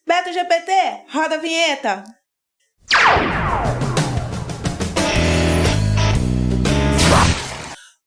Beto GPT, roda a vinheta!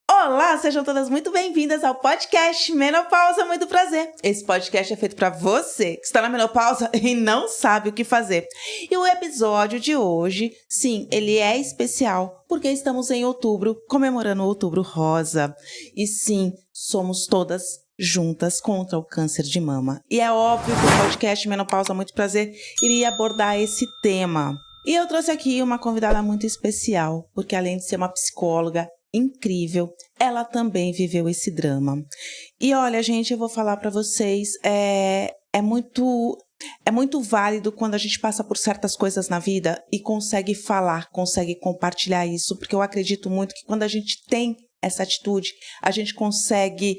Olá, sejam todas muito bem-vindas ao podcast Menopausa Muito Prazer. Esse podcast é feito para você que está na menopausa e não sabe o que fazer. E o episódio de hoje, sim, ele é especial porque estamos em outubro, comemorando o Outubro Rosa. E sim, somos todas juntas contra o câncer de mama. E é óbvio que o podcast Menopausa Muito Prazer iria abordar esse tema. E eu trouxe aqui uma convidada muito especial, porque além de ser uma psicóloga incrível, ela também viveu esse drama. E olha, gente, eu vou falar para vocês, é muito válido quando a gente passa por certas coisas na vida e consegue falar, consegue compartilhar isso, porque eu acredito muito que quando a gente tem essa atitude, a gente consegue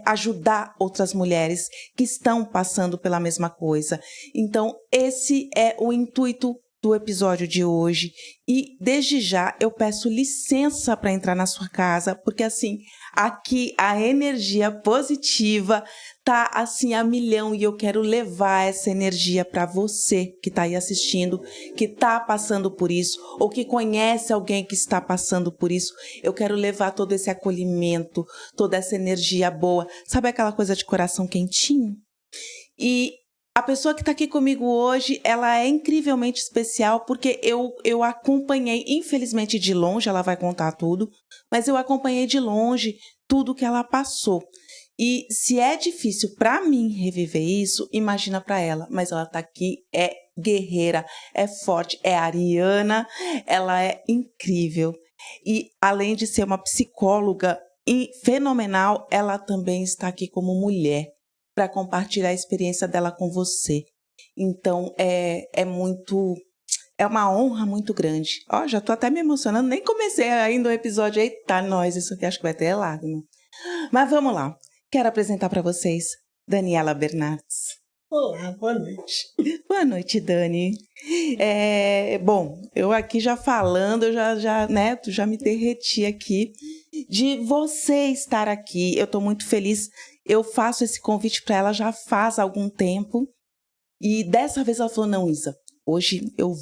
ajudar outras mulheres que estão passando pela mesma coisa. Então, esse é o intuito do episódio de hoje. E desde já eu peço licença para entrar na sua casa, porque assim, aqui a energia positiva tá assim a milhão e eu quero levar essa energia para você que tá aí assistindo, que tá passando por isso ou que conhece alguém que está passando por isso. Eu quero levar todo esse acolhimento, toda essa energia boa. Sabe aquela coisa de coração quentinho? E a pessoa que está aqui comigo hoje, ela é incrivelmente especial porque eu acompanhei, infelizmente de longe, ela vai contar tudo, mas eu acompanhei de longe tudo que ela passou. E se é difícil para mim reviver isso, imagina para ela. Mas ela está aqui, é guerreira, é forte, é ariana, ela é incrível. E além de ser uma psicóloga fenomenal, ela também está aqui como mulher, para compartilhar a experiência dela com você. Então, é uma honra muito grande. Ó, já tô até me emocionando, nem comecei ainda o episódio. Eita, nós, isso aqui acho que vai ter lágrima. Mas vamos lá. Quero apresentar para vocês Daniela Bernardes. Olá, boa noite. Boa noite, Dani. Bom, eu aqui já falando, eu já me derreti aqui de você estar aqui. Eu estou muito feliz. Eu faço esse convite para ela já faz algum tempo. E dessa vez ela falou, não, Isa, hoje eu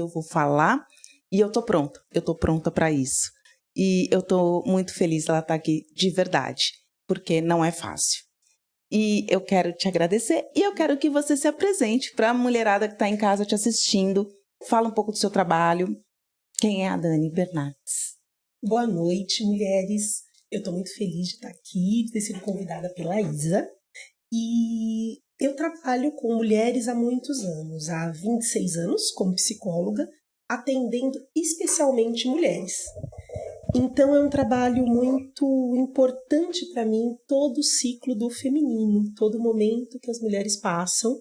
vou falar e eu tô pronta. Eu tô pronta para isso. E eu tô muito feliz ela estar aqui de verdade, porque não é fácil. E eu quero te agradecer e eu quero que você se apresente para a mulherada que está em casa te assistindo. Fala um pouco do seu trabalho. Quem é a Dani Bernardes? Boa noite, mulheres. Eu estou muito feliz de estar aqui, de ter sido convidada pela Isa. E eu trabalho com mulheres há muitos anos, há 26 anos como psicóloga, atendendo especialmente mulheres. Então é um trabalho muito importante para mim, todo o ciclo do feminino, todo o momento que as mulheres passam,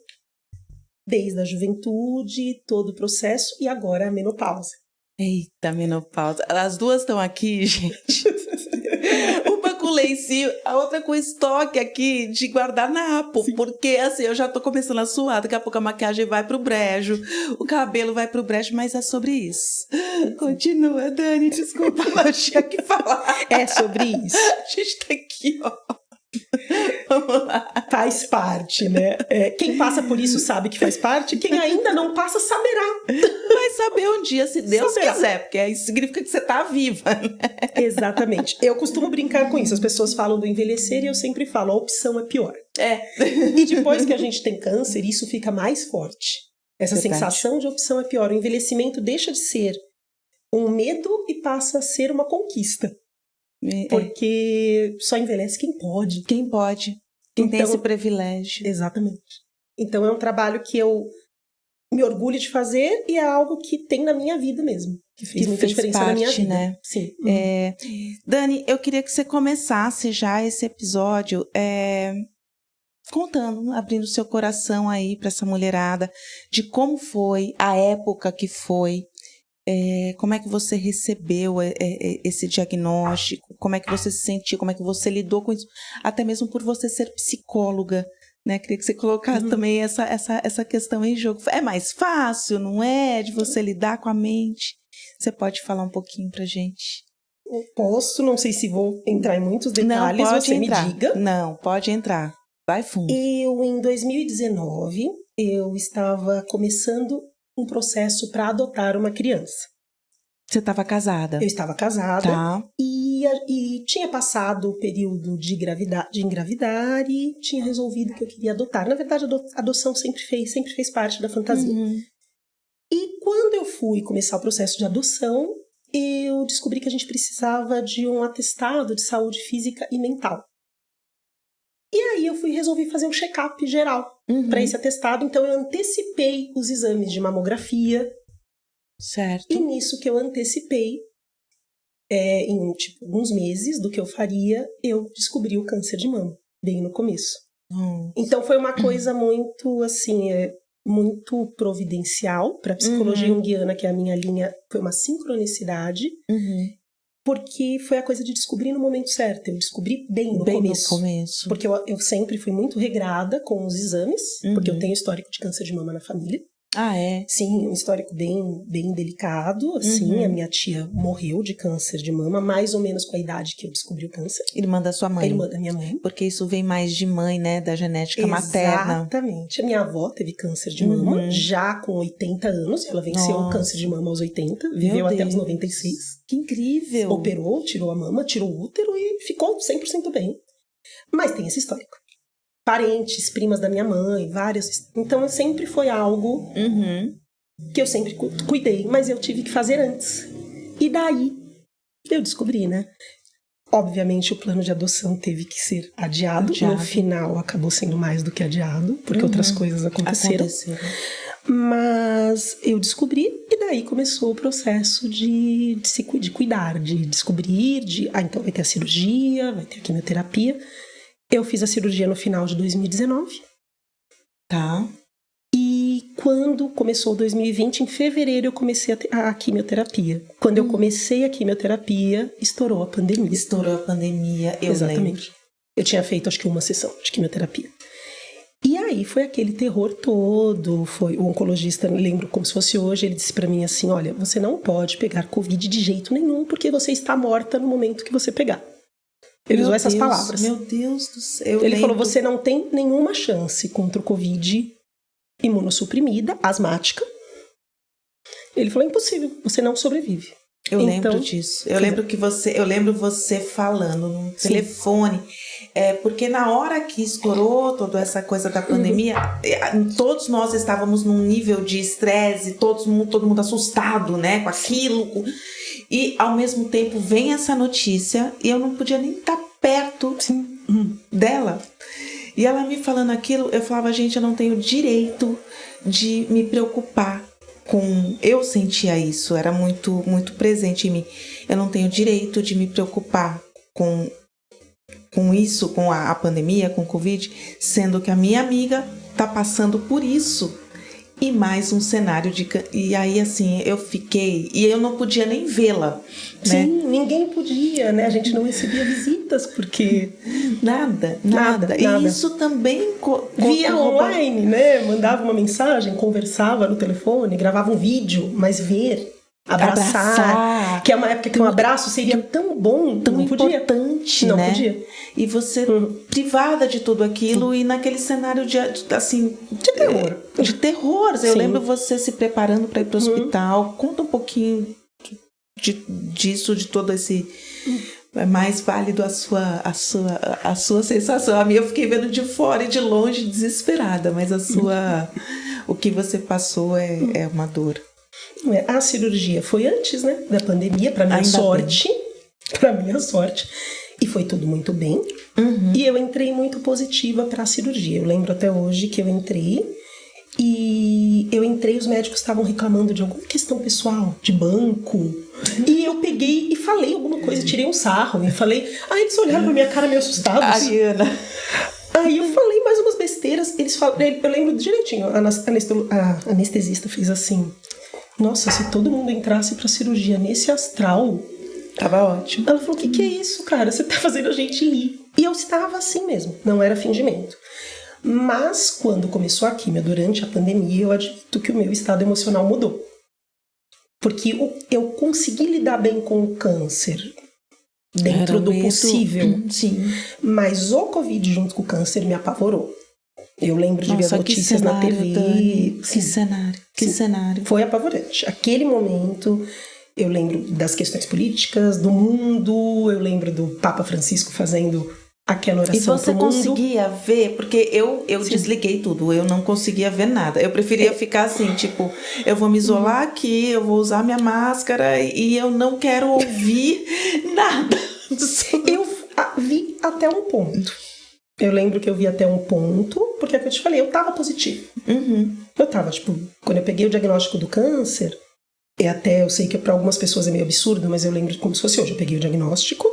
desde a juventude, todo o processo e agora a menopausa. Eita, menopausa. As duas estão aqui, gente. Uma com lencinho, a outra com estoque aqui de guardanapo. Sim. Porque assim, eu já tô começando a suar, daqui a pouco a maquiagem vai pro brejo, o cabelo vai pro brejo, mas é sobre isso. Sim. Continua, Dani, desculpa, eu tinha que falar. É sobre isso. A gente tá aqui, ó. Vamos lá. Faz parte, né? Quem passa por isso sabe que faz parte, quem ainda não passa saberá. Vai saber um dia, se Deus quiser, porque isso significa que você tá viva, né? Exatamente. Eu costumo brincar com isso. As pessoas falam do envelhecer e eu sempre falo, a opção é pior. E depois que a gente tem câncer, isso fica mais forte. Essa sensação de opção é pior. O envelhecimento deixa de ser um medo e passa a ser uma conquista. Porque só envelhece quem pode. Quem pode. Quem tem esse privilégio. Exatamente. Então é um trabalho que eu me orgulho de fazer e é algo que tem na minha vida mesmo. Que fez muita diferença na minha vida. Né? Sim. Dani, eu queria que você começasse já esse episódio contando, abrindo seu coração aí para essa mulherada, de como foi a época que foi. Como é que você recebeu esse diagnóstico, como é que você se sentiu, como é que você lidou com isso, até mesmo por você ser psicóloga, né? Queria que você colocasse também essa questão em jogo. É mais fácil, não é? De você lidar com a mente. Você pode falar um pouquinho pra gente? Posso, não sei se vou entrar em muitos detalhes, não, pode você entrar. me diga. Não, pode entrar. Vai fundo. Eu, em 2019, eu estava começando um processo para adotar uma criança. Você estava casada? Eu estava casada. Tá. E tinha passado o período de engravidar e tinha resolvido que eu queria adotar. Na verdade, a adoção sempre fez parte da fantasia. E quando eu fui começar o processo de adoção, eu descobri que a gente precisava de um atestado de saúde física e mental. E aí eu resolvi fazer um check-up geral para esse atestado. Então eu antecipei os exames de mamografia. Certo. E nisso que eu antecipei, em alguns meses do que eu faria, eu descobri o câncer de mama, bem no começo. Então foi uma coisa muito, assim, muito providencial para a psicologia junguiana, que é a minha linha, foi uma sincronicidade, porque foi a coisa de descobrir no momento certo. Eu descobri bem no começo. Porque eu sempre fui muito regrada com os exames, porque eu tenho histórico de câncer de mama na família. Ah, é? Sim, um histórico bem delicado, assim, a minha tia morreu de câncer de mama, mais ou menos com a idade que eu descobri o câncer. Irmã da sua mãe? Irmã da minha mãe. Porque isso vem mais de mãe, né, da genética materna. Exatamente. A minha avó teve câncer de mama, já com 80 anos, ela venceu o câncer de mama aos 80, viveu até os 96. Que incrível! Operou, tirou a mama, tirou o útero e ficou 100% bem. Mas tem esse histórico. Parentes, primas da minha mãe, várias. Então, sempre foi algo que eu sempre cuidei, mas eu tive que fazer antes. E daí, eu descobri, né? Obviamente, o plano de adoção teve que ser adiado. No final, acabou sendo mais do que adiado, porque outras coisas aconteceram. Mas eu descobri, e daí começou o processo de cuidar, de descobrir, então vai ter a cirurgia, vai ter a quimioterapia. Eu fiz a cirurgia no final de 2019. Tá. E quando começou 2020, em fevereiro, eu comecei a quimioterapia. Quando eu comecei a quimioterapia, estourou a pandemia. Eu lembro. Eu tinha feito, acho que uma sessão de quimioterapia. E aí foi aquele terror todo. Foi o oncologista, lembro como se fosse hoje, ele disse pra mim assim, olha, você não pode pegar Covid de jeito nenhum, porque você está morta no momento que você pegar. Ele usou essas palavras. Meu Deus do céu. Ele falou, você não tem nenhuma chance contra o Covid imunossuprimida, asmática. Ele falou, impossível, você não sobrevive. Eu lembro disso. Eu lembro você falando no telefone. Porque na hora que estourou toda essa coisa da pandemia, todos nós estávamos num nível de estresse, todo mundo assustado, né, com aquilo. E ao mesmo tempo vem essa notícia e eu não podia nem estar perto dela. E ela me falando aquilo, eu falava, gente, eu não tenho direito de me preocupar com... Eu sentia isso, era muito, muito presente em mim. Eu não tenho direito de me preocupar com isso, com a pandemia, com o Covid, sendo que a minha amiga tá passando por isso. E mais um cenário de... E aí, assim, eu fiquei... E eu não podia nem vê-la, né? Sim, ninguém podia, né? A gente não recebia visitas, porque... Nada. E isso também... Via online, né? Mandava uma mensagem, conversava no telefone, gravava um vídeo, mas abraçar. Que é uma época que um abraço seria tão bom, tão importante, não né? Podia. E você privada de tudo aquilo e naquele cenário de terror. De terror. Eu lembro você se preparando para ir para o hospital. Conta um pouquinho disso, de todo esse... É mais válido a sua sensação. A minha eu fiquei vendo de fora e de longe, desesperada. Mas o que você passou é uma dor. A cirurgia foi antes, né, da pandemia, para minha sorte. E foi tudo muito bem. E eu entrei muito positiva para a cirurgia. Eu lembro até hoje que eu entrei. E os médicos estavam reclamando de alguma questão pessoal, de banco. E eu peguei e falei alguma coisa, tirei um sarro. E falei, eles olharam pra minha cara meio assustados. Ariana. Aí eu falei mais umas besteiras. Eu lembro direitinho, a anestesista fez assim... Nossa, se todo mundo entrasse pra cirurgia nesse astral... Tava ótimo. Ela falou, o que é isso, cara? Você tá fazendo a gente rir. E eu estava assim mesmo, não era fingimento. Mas quando começou a quimio, durante a pandemia, eu admito que o meu estado emocional mudou. Porque eu consegui lidar bem com o câncer dentro do possível. Sim. Mas o Covid junto com o câncer me apavorou. Eu lembro de ver notícias na TV. Dani, que cenário. Foi apavorante. Aquele momento, eu lembro das questões políticas, do mundo, eu lembro do Papa Francisco fazendo aquela oração pro mundo. E você conseguia ver? Porque eu desliguei tudo, eu não conseguia ver nada. Eu preferia ficar assim, tipo, eu vou me isolar aqui, eu vou usar minha máscara e eu não quero ouvir nada. Eu vi até um ponto. Eu lembro que eu vi até um ponto, porque é o que eu te falei, eu tava positivo. Eu tava, tipo, quando eu peguei o diagnóstico do câncer, eu sei que para algumas pessoas é meio absurdo, mas eu lembro como se fosse hoje. Eu peguei o diagnóstico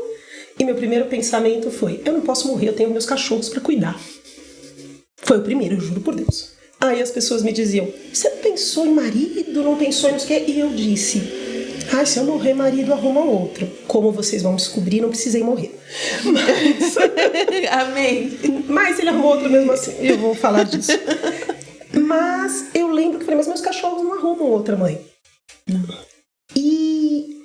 e meu primeiro pensamento foi, eu não posso morrer, eu tenho meus cachorros para cuidar. Foi o primeiro, eu juro por Deus. Aí as pessoas me diziam, você pensou em marido, não pensou em não sei o quê? E eu disse, se eu morrer, marido arruma outro. Como vocês vão descobrir, não precisei morrer. Mas... Amém. Mas ele arrumou outro mesmo assim. Eu vou falar disso. Mas eu lembro que eu falei, mas meus cachorros não arrumam outra mãe. Não. E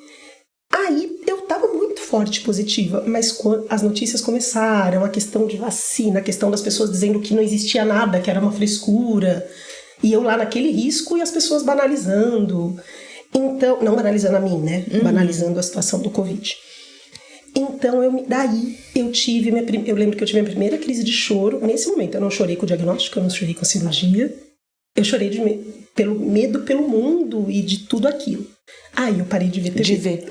aí eu tava muito forte positiva. Mas quando as notícias começaram, a questão de vacina, a questão das pessoas dizendo que não existia nada, que era uma frescura. E eu lá naquele risco e as pessoas banalizando. Então, não banalizando a mim, né? Banalizando a situação do Covid. Então, daí eu tive eu lembro que eu tive minha primeira crise de choro. Nesse momento, eu não chorei com o diagnóstico, eu não chorei com a cirurgia. Eu chorei pelo medo pelo mundo e de tudo aquilo. Aí eu parei de ver TV.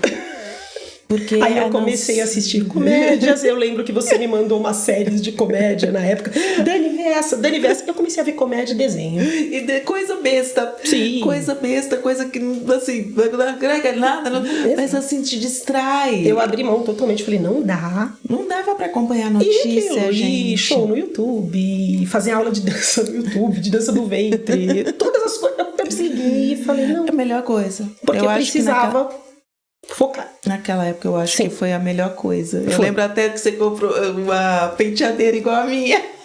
Porque aí eu comecei a assistir comédias. Eu lembro que você me mandou umas séries de comédia na época. Dani, vê essa. Eu comecei a ver comédia e desenho. E coisa besta. Sim. Coisa besta, coisa que, assim, não agrega nada. Mas assim, te distrai. Eu abri mão totalmente. Falei, não dá. Não dava pra acompanhar a notícia, gente. E show no YouTube, fazer aula de dança no YouTube, de dança do ventre. Todas as coisas. Eu desliguei e falei, não. É a melhor coisa. Porque eu precisava... focar. Naquela época eu acho que foi a melhor coisa. Eu lembro até que você comprou uma penteadeira igual a minha.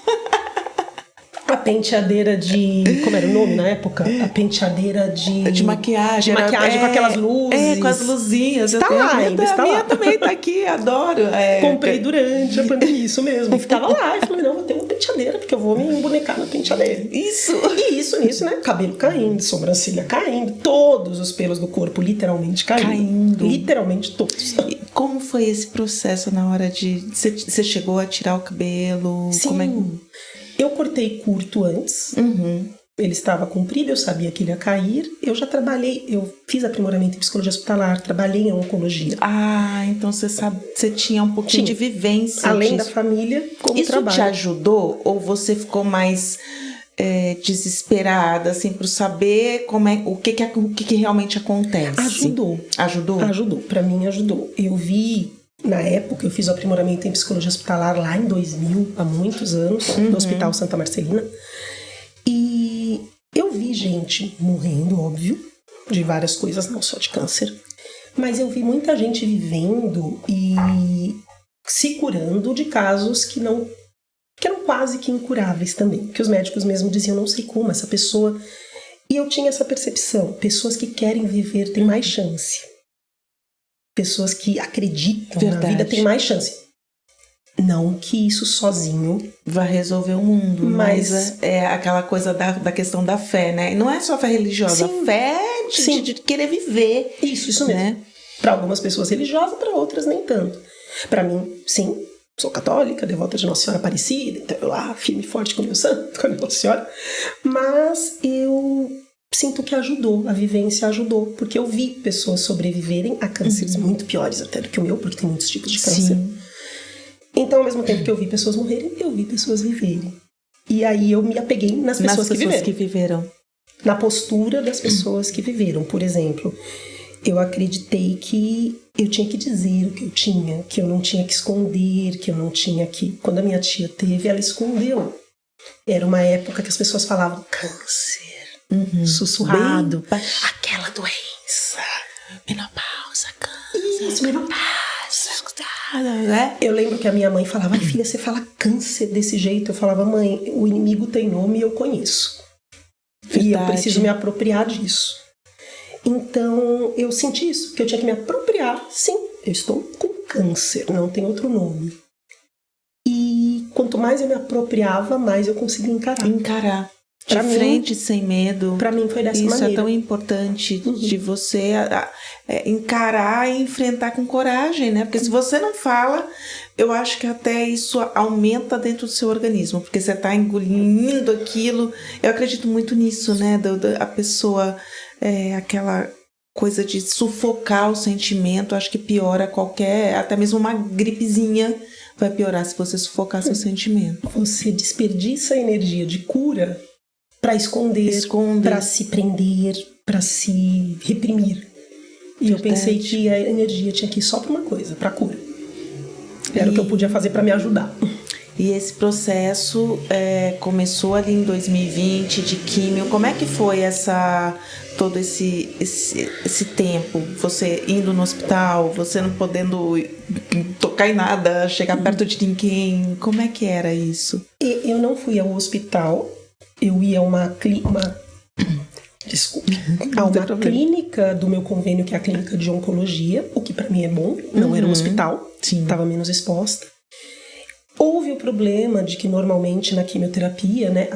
A penteadeira de... Como era o nome na época? A penteadeira de maquiagem. De maquiagem com aquelas luzes. Com as luzinhas. Está lá ainda, está lá. A minha também tá aqui, adoro. Comprei durante a pandemia, isso mesmo. E ficava lá. E falei, não, vou ter uma penteadeira, porque eu vou me embonecar na penteadeira. Isso. E nisso, né? Cabelo caindo, sobrancelha caindo, todos os pelos do corpo literalmente caindo. Literalmente todos. E como foi esse processo na hora de... Você chegou a tirar o cabelo? Sim. Como é... Eu cortei curto antes. Ele estava comprido, eu sabia que ele ia cair. Eu já trabalhei, eu fiz aprimoramento em psicologia hospitalar, trabalhei em oncologia. Então você tinha um pouquinho de vivência. Além da família, como trabalho. Isso te ajudou? Ou você ficou mais desesperada, assim, por saber o que realmente acontece? Ajudou. Pra mim, ajudou. Eu vi... Na época, eu fiz o aprimoramento em psicologia hospitalar lá em 2000, há muitos anos, no Hospital Santa Marcelina. E eu vi gente morrendo, óbvio, de várias coisas, não só de câncer. Mas eu vi muita gente vivendo e se curando de casos que eram quase que incuráveis também. Que os médicos mesmo diziam, não sei como, essa pessoa... E eu tinha essa percepção, pessoas que querem viver têm mais chance. Pessoas que acreditam na vida têm mais chance. Não que isso sozinho vai resolver o mundo, mas é aquela coisa da questão da fé, né? Não é só fé religiosa, a fé de querer viver. Isso mesmo. Né? Para algumas pessoas religiosas, para outras nem tanto. Para mim, sim, sou católica, devota de Nossa Senhora Aparecida, então eu lá, firme e forte com o meu santo, com a Nossa Senhora. Mas eu... sinto que ajudou, a vivência ajudou, porque eu vi pessoas sobreviverem a cânceres muito piores até do que o meu, porque tem muitos tipos de câncer. Sim. Então, ao mesmo tempo que eu vi pessoas morrerem, eu vi pessoas viverem. E aí eu me apeguei nas pessoas que viveram. Na postura das pessoas que viveram. Por exemplo, eu acreditei que eu tinha que dizer o que eu tinha, que eu não tinha que esconder, que eu não tinha que... Quando a minha tia teve, ela escondeu. Era uma época que as pessoas falavam câncer. Sussurrado, aquela doença, menopausa, câncer. Isso, menopausa. Eu lembro que a minha mãe falava, ai filha, você fala câncer desse jeito. Eu falava, mãe, o inimigo tem nome e eu conheço. Verdade. E eu preciso me apropriar disso. Então eu senti isso, que eu tinha que me apropriar. Sim, eu estou com câncer, não tem outro nome. E quanto mais eu me apropriava, mais eu conseguia encarar. Encarar. De Pra mim, frente, sem medo. Pra mim foi dessa Isso maneira. é tão importante de você encarar e enfrentar com coragem, né? Porque se você não fala, eu acho que até isso aumenta dentro do seu organismo, porque você está engolindo aquilo. Eu acredito muito nisso, né? A pessoa, aquela coisa de sufocar o sentimento, acho que piora até mesmo uma gripezinha vai piorar se você sufocar seu sentimento. Você desperdiça a energia de cura para esconder, para se prender, para se reprimir. E eu pensei que a energia tinha que ir só para uma coisa, para cura. Era o que eu podia fazer para me ajudar. E esse processo começou ali em 2020 de químio. Como é que foi todo esse tempo? Você indo no hospital, você não podendo tocar em nada, chegar perto de ninguém. Como é que era isso? Eu não fui ao hospital. Eu ia a uma clínica do meu convênio, que é a clínica de oncologia, o que para mim é bom. Não era um hospital, estava menos exposta. Houve o problema de que normalmente na quimioterapia, né,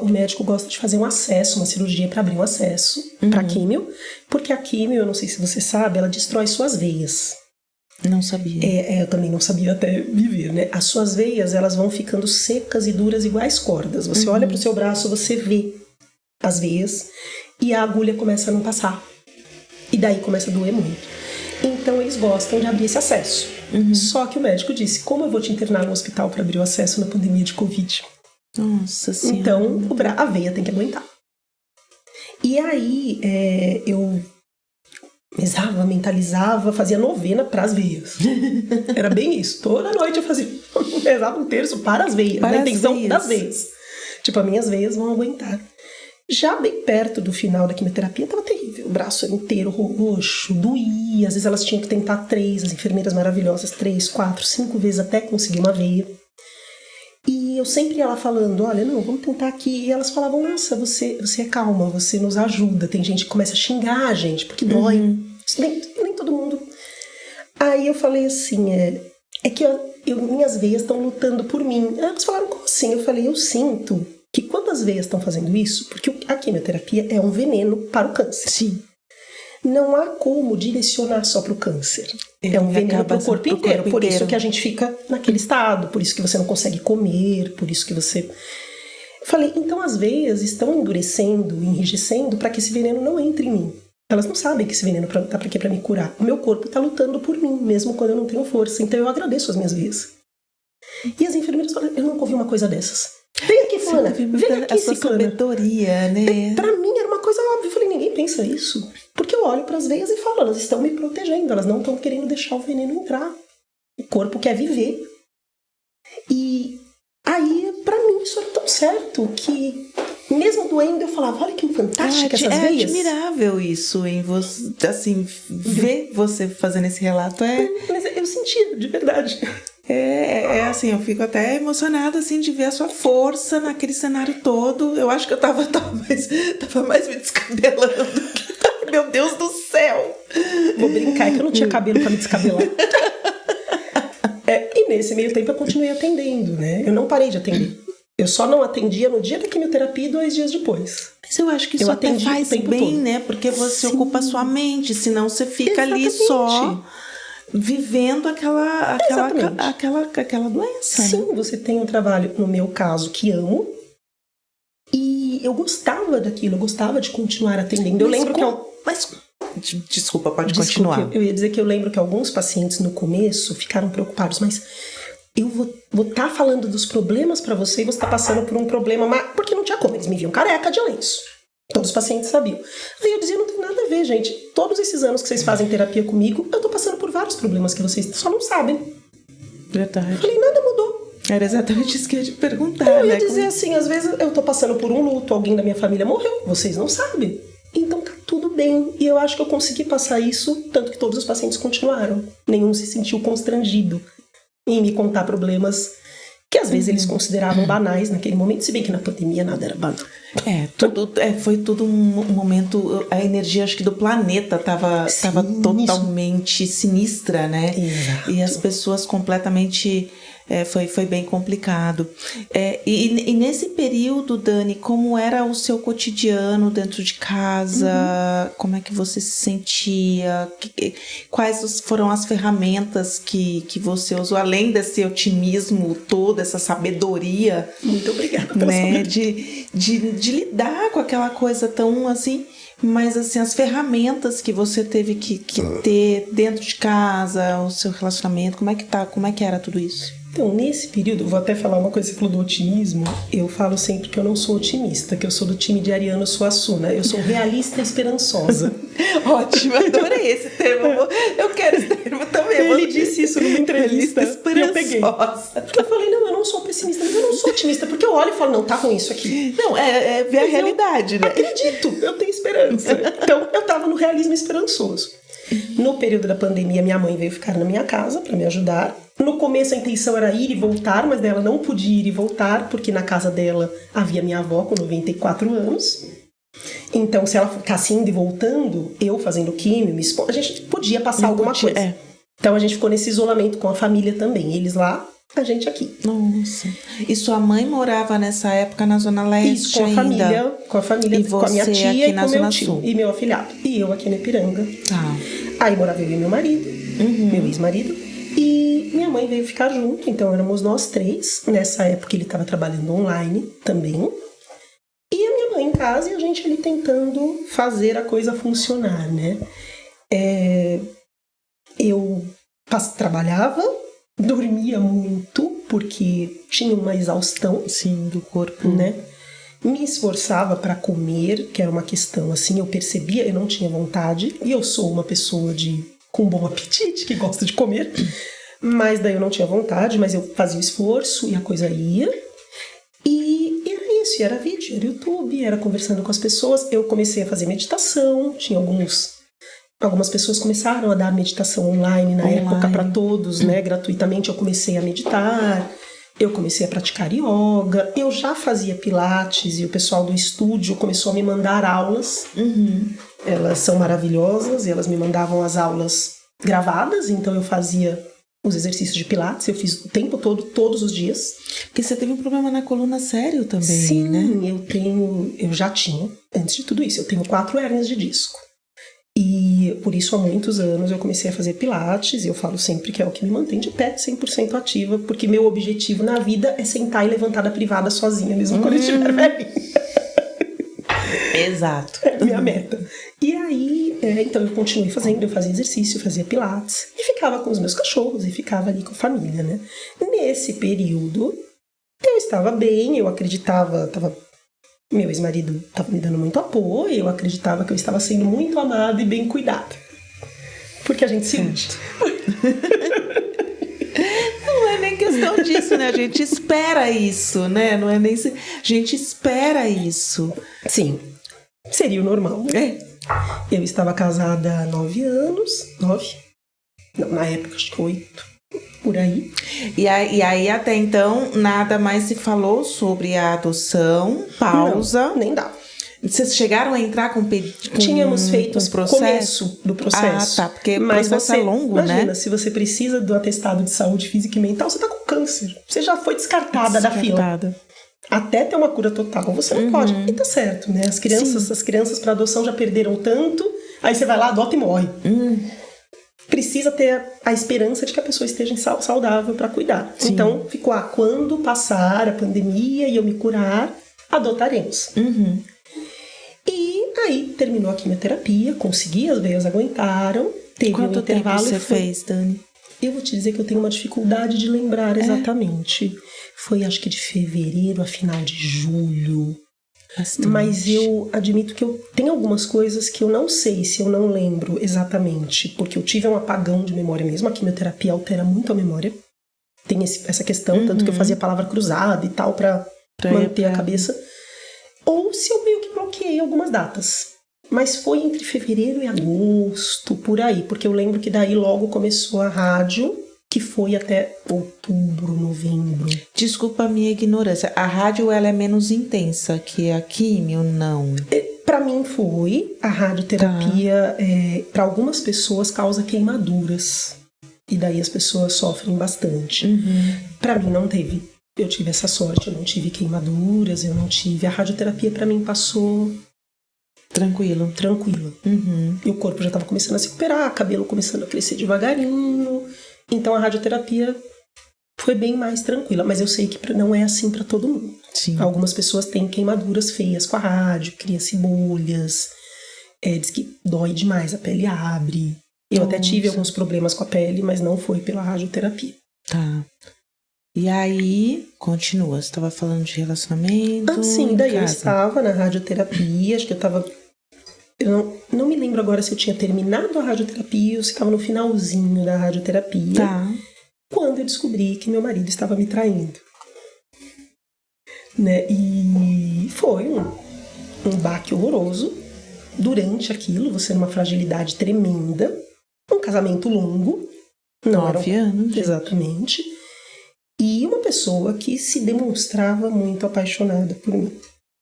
o médico gosta de fazer um acesso, uma cirurgia para abrir um acesso para químio, porque a químio, eu não sei se você sabe, ela destrói suas veias. Não sabia. Eu também não sabia até viver, né? As suas veias, elas vão ficando secas e duras iguais cordas. Você olha pro seu braço, você vê as veias e a agulha começa a não passar. E daí começa a doer muito. Então eles gostam de abrir esse acesso. Só que o médico disse, como eu vou te internar no hospital para abrir o acesso na pandemia de Covid? Nossa Senhora. Então a veia tem que aguentar. E aí eu mentalizava, fazia novena para as veias. Era bem isso. Toda noite eu fazia rezava um terço para as veias. A intenção das veias. Tipo, as minhas veias vão aguentar. Já bem perto do final da quimioterapia, estava terrível. O braço era inteiro roxo, doía. Às vezes elas tinham que tentar 3, as enfermeiras maravilhosas, 3, 4, 5 vezes até conseguir uma veia. E eu sempre ia lá falando, olha, não, vamos tentar aqui. E elas falavam, nossa, você é calma, você nos ajuda. Tem gente que começa a xingar a gente, porque dói. Nem todo mundo. Aí eu falei assim, é que minhas veias estão lutando por mim. Aí elas falaram, como assim? Eu falei, eu sinto que quando as veias estão fazendo isso, porque a quimioterapia é um veneno para o câncer. Sim. Não há como direcionar só para o câncer. É um veneno para o corpo inteiro. Por isso que a gente fica naquele estado, por isso que você não consegue comer, por isso que você... Eu falei, então as veias estão endurecendo, enrijecendo para que esse veneno não entre em mim. Elas não sabem que esse veneno tá para me curar. O meu corpo está lutando por mim, mesmo quando eu não tenho força. Então eu agradeço as minhas veias. E as enfermeiras falaram, eu nunca ouvi uma coisa dessas. Vem aqui, fulana. Vem aqui, ciclana. Sabedoria, né? Pra mim era uma coisa óbvia. Eu falei, ninguém pensa isso. Porque eu olho pras veias e falo, elas estão me protegendo. Elas não estão querendo deixar o veneno entrar. O corpo quer viver. E aí, pra mim, isso era tão certo que... Mesmo doendo, eu falava, olha que fantástica essas veias. É admirável isso em você, assim, ver você fazendo esse relato Mas eu senti, de verdade. Assim, eu fico até emocionada, assim, de ver a sua força naquele cenário todo. Eu acho que eu tava mais me descabelando. Meu Deus do céu! Vou brincar, que eu não tinha cabelo pra me descabelar. E nesse meio tempo eu continuei atendendo, né? Eu não parei de atender. Eu só não atendia no dia da quimioterapia e 2 dias depois. Mas eu acho que isso até faz bem, todo. Né? Porque você ocupa a sua mente, senão você fica ali só vivendo aquela doença. Sim, né? Você tem um trabalho, no meu caso, que amo. E eu gostava daquilo, eu gostava de continuar atendendo. Desculpa, pode continuar. Eu ia dizer que eu lembro que alguns pacientes no começo ficaram preocupados, mas... eu vou estar falando dos problemas pra você e você tá passando por um problema, porque não tinha como, eles me viam careca de lenço. Todos os pacientes sabiam. Aí eu dizia, não tem nada a ver, gente. Todos esses anos que vocês fazem terapia comigo, eu tô passando por vários problemas que vocês só não sabem. Verdade. Eu falei, nada mudou. Era exatamente isso que eu ia te perguntar. Eu ia dizer assim, às vezes eu tô passando por um luto, alguém da minha família morreu, vocês não sabem. Então tá tudo bem. E eu acho que eu consegui passar isso, tanto que todos os pacientes continuaram. Nenhum se sentiu constrangido em me contar problemas que às vezes eles consideravam banais naquele momento, se bem que na pandemia nada era banal. Foi tudo um momento, a energia acho que do planeta tava totalmente sinistra, né? Exato. E as pessoas completamente Foi bem complicado. E nesse período, Dani, como era o seu cotidiano dentro de casa? Como é que você se sentia? Quais foram as ferramentas que você usou, além desse otimismo todo, essa sabedoria? Muito obrigada pela de lidar com aquela coisa tão assim... Mas, assim, as ferramentas que você teve que ter dentro de casa, o seu relacionamento, como é que era tudo isso? Então, nesse período, vou até falar uma coisa, você falou do otimismo, eu falo sempre que eu não sou otimista, que eu sou do time de Ariano Suassuna, eu sou realista e esperançosa. Ótimo, adorei esse termo, eu quero esse termo também. Ele disse isso numa entrevista e eu peguei. Porque eu falei, não, eu não sou pessimista, mas eu não sou otimista, porque eu olho e falo, não, tá ruim isso aqui. Não, é ver a realidade, né? Acredito, eu tenho esperança. Então, eu tava no realismo esperançoso. No período da pandemia, minha mãe veio ficar na minha casa para me ajudar. No começo a intenção era ir e voltar, mas ela não podia ir e voltar, porque na casa dela havia minha avó com 94 anos. Então, se ela ficasse indo e voltando, eu fazendo químio, a gente podia passar alguma coisa. Então, a gente ficou nesse isolamento com a família também. Eles lá, a gente aqui. Nossa. E sua mãe morava nessa época na Zona Leste? Isso, com a família, e com a minha tia aqui e na com Zona meu tio. Sul. E meu afilhado. E eu aqui na Ipiranga. Tá. Aí morava eu e meu marido, meu ex-marido. E minha mãe veio ficar junto, então éramos nós três. Nessa época ele estava trabalhando online também. E a minha mãe em casa e a gente ali tentando fazer a coisa funcionar, né? Eu trabalhava, dormia muito, porque tinha uma exaustão, sim, do corpo, né? Me esforçava para comer, que era uma questão assim, eu percebia, eu não tinha vontade, e eu sou uma pessoa com bom apetite, que gosta de comer, mas daí eu não tinha vontade, mas eu fazia o esforço e a coisa ia. E era isso, era vídeo, era YouTube, era conversando com as pessoas. Eu comecei a fazer meditação, tinha algumas pessoas começaram a dar meditação online na época para todos, né, gratuitamente. Eu comecei a meditar, eu comecei a praticar yoga, eu já fazia pilates e o pessoal do estúdio começou a me mandar aulas. Elas são maravilhosas e elas me mandavam as aulas gravadas, então eu fazia os exercícios de pilates, eu fiz o tempo todo, todos os dias. Porque você teve um problema na coluna sério também, sim, né? Sim, eu já tinha, antes de tudo isso, eu tenho 4 hérnias de disco. E por isso há muitos anos eu comecei a fazer pilates, e eu falo sempre que é o que me mantém de pé, 100% ativa, porque meu objetivo na vida é sentar e levantar da privada sozinha, mesmo quando eu estiver velhinha. Exato. É a minha meta. E aí, então eu continuei fazendo, eu fazia exercício, eu fazia pilates, e ficava com os meus cachorros, e ficava ali com a família, né? Nesse período, eu estava bem, eu acreditava, meu ex-marido estava me dando muito apoio, eu acreditava que eu estava sendo muito amada e bem cuidada. Porque a gente se une. Não é nem questão disso, né? A gente espera isso, né? Não é nem... A gente espera isso. Sim. Seria o normal. Eu estava casada há 9 anos. 9? Não, na época acho que 8. Por aí. E aí, até então, nada mais se falou sobre a adoção, pausa. Não, nem dava. Vocês chegaram a entrar com Tínhamos feito o começo do processo. Ah, tá, porque o processo é longo, né? Imagina, se você precisa do atestado de saúde física e mental, você tá com câncer. Você já foi descartada da fila. Até ter uma cura total, você não pode. E tá certo, né? As crianças para adoção já perderam tanto, aí você vai lá, adota e morre. Precisa ter a esperança de que a pessoa esteja saudável para cuidar. Sim. Então, ficou, quando passar a pandemia e eu me curar, adotaremos. E aí, terminou a quimioterapia, consegui, as veias aguentaram, teve um intervalo. Quanto tempo você fez, Dani? Eu vou te dizer que eu tenho uma dificuldade de lembrar exatamente. Foi, acho que de fevereiro a final de julho. Bastante. Mas eu admito que eu tenho algumas coisas que eu não sei se eu não lembro exatamente, porque eu tive um apagão de memória mesmo. A quimioterapia altera muito a memória. Tem essa questão, tanto que eu fazia palavra cruzada e tal pra manter a cabeça. Ou se eu meio que bloqueei algumas datas. Mas foi entre fevereiro e agosto, por aí. Porque eu lembro que daí logo começou a rádio, que foi até outubro, novembro. Desculpa a minha ignorância. A rádio, ela é menos intensa que a químio, não? Para mim foi. A radioterapia, para algumas pessoas, causa queimaduras. e daí as pessoas sofrem bastante. Pra mim não teve. Eu tive essa sorte, eu não tive queimaduras, eu não tive... A radioterapia pra mim passou... Tranquila. E o corpo já tava começando a se recuperar, cabelo começando a crescer devagarinho. Então a radioterapia foi bem mais tranquila. Mas eu sei que não é assim pra todo mundo. Sim. Algumas pessoas têm queimaduras feias com a rádio, cria-se bolhas. Diz que dói demais, a pele abre. Eu até tive alguns problemas com a pele, mas não foi pela radioterapia. Tá. E aí, continua. Você estava falando de relacionamento. Sim, daí eu estava na radioterapia, acho que eu estava... Eu não me lembro agora se eu tinha terminado a radioterapia ou se estava no finalzinho da radioterapia. Tá. Quando eu descobri que meu marido estava me traindo. Né? E foi um baque horroroso. Durante aquilo, você numa fragilidade tremenda. Um casamento longo. 9 anos. Exatamente. E uma pessoa que se demonstrava muito apaixonada por mim.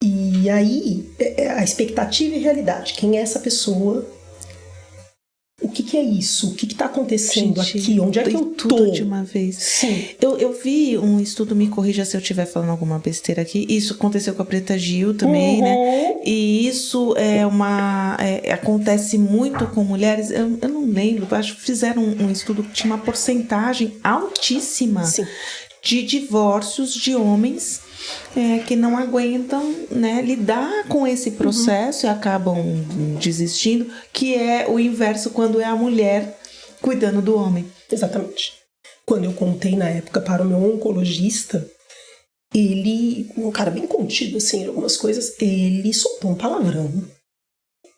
E aí, a expectativa e realidade. Quem é essa pessoa? O que é isso? O que está acontecendo aqui? Onde é que eu tô? Tudo de uma vez. Sim. Eu vi um estudo, me corrija se eu estiver falando alguma besteira aqui. Isso aconteceu com a Preta Gil também, né? E isso acontece muito com mulheres. Eu não lembro, acho que fizeram um estudo que tinha uma porcentagem altíssima de divórcios de homens que não aguentam, né, lidar com esse processo e acabam desistindo, que é o inverso quando é a mulher cuidando do homem. Exatamente. Quando eu contei na época para o meu oncologista, ele, um cara bem contido assim em algumas coisas, ele soltou um palavrão.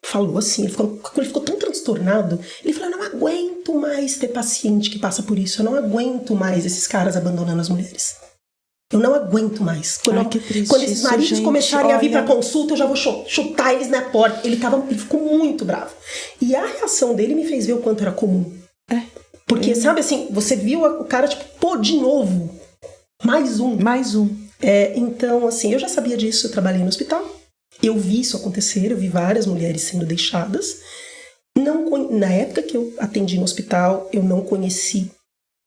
Falou assim, ele ficou tão transtornado, ele falou: eu não aguento mais ter paciente que passa por isso, eu não aguento mais esses caras abandonando as mulheres. Eu não aguento mais. Quando esses maridos começarem a vir pra consulta, eu já vou chutar eles na porta. Ele ficou muito bravo. E a reação dele me fez ver o quanto era comum. Porque, sabe assim, você viu o cara, tipo, pô, de novo. Mais um. Então, assim, eu já sabia disso, eu trabalhei no hospital. Eu vi isso acontecer, eu vi várias mulheres sendo deixadas. Na época que eu atendi no hospital, eu não conheci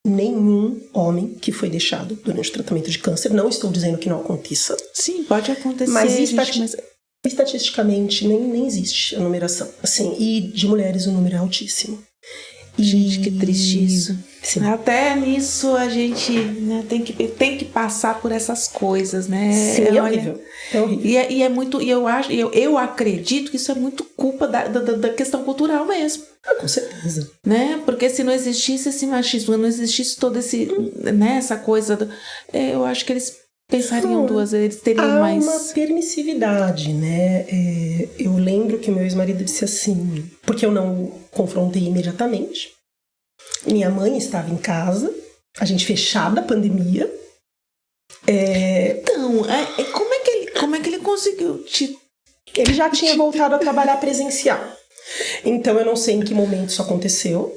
nenhum homem que foi deixado durante o tratamento de câncer. Não estou dizendo que não aconteça. Sim, pode acontecer. Mas estatisticamente nem existe a numeração. Assim, e de mulheres o número é altíssimo. Gente, que triste isso. Sim. Até nisso a gente, né, tem que passar por essas coisas, né? Sim, é horrível. É horrível. E é muito. E eu acredito que isso é muito culpa da questão cultural mesmo. Com certeza. Né? Porque se não existisse esse machismo, não existisse toda essa coisa, eu acho que eles pensariam duas vezes, eles teriam mais... Há uma permissividade, né? Eu lembro que meu ex-marido disse assim, porque eu não confrontei imediatamente. Minha mãe estava em casa, a gente fechada a pandemia. Então, como é que ele conseguiu Ele já tinha voltado a trabalhar presencial. Então eu não sei em que momento isso aconteceu.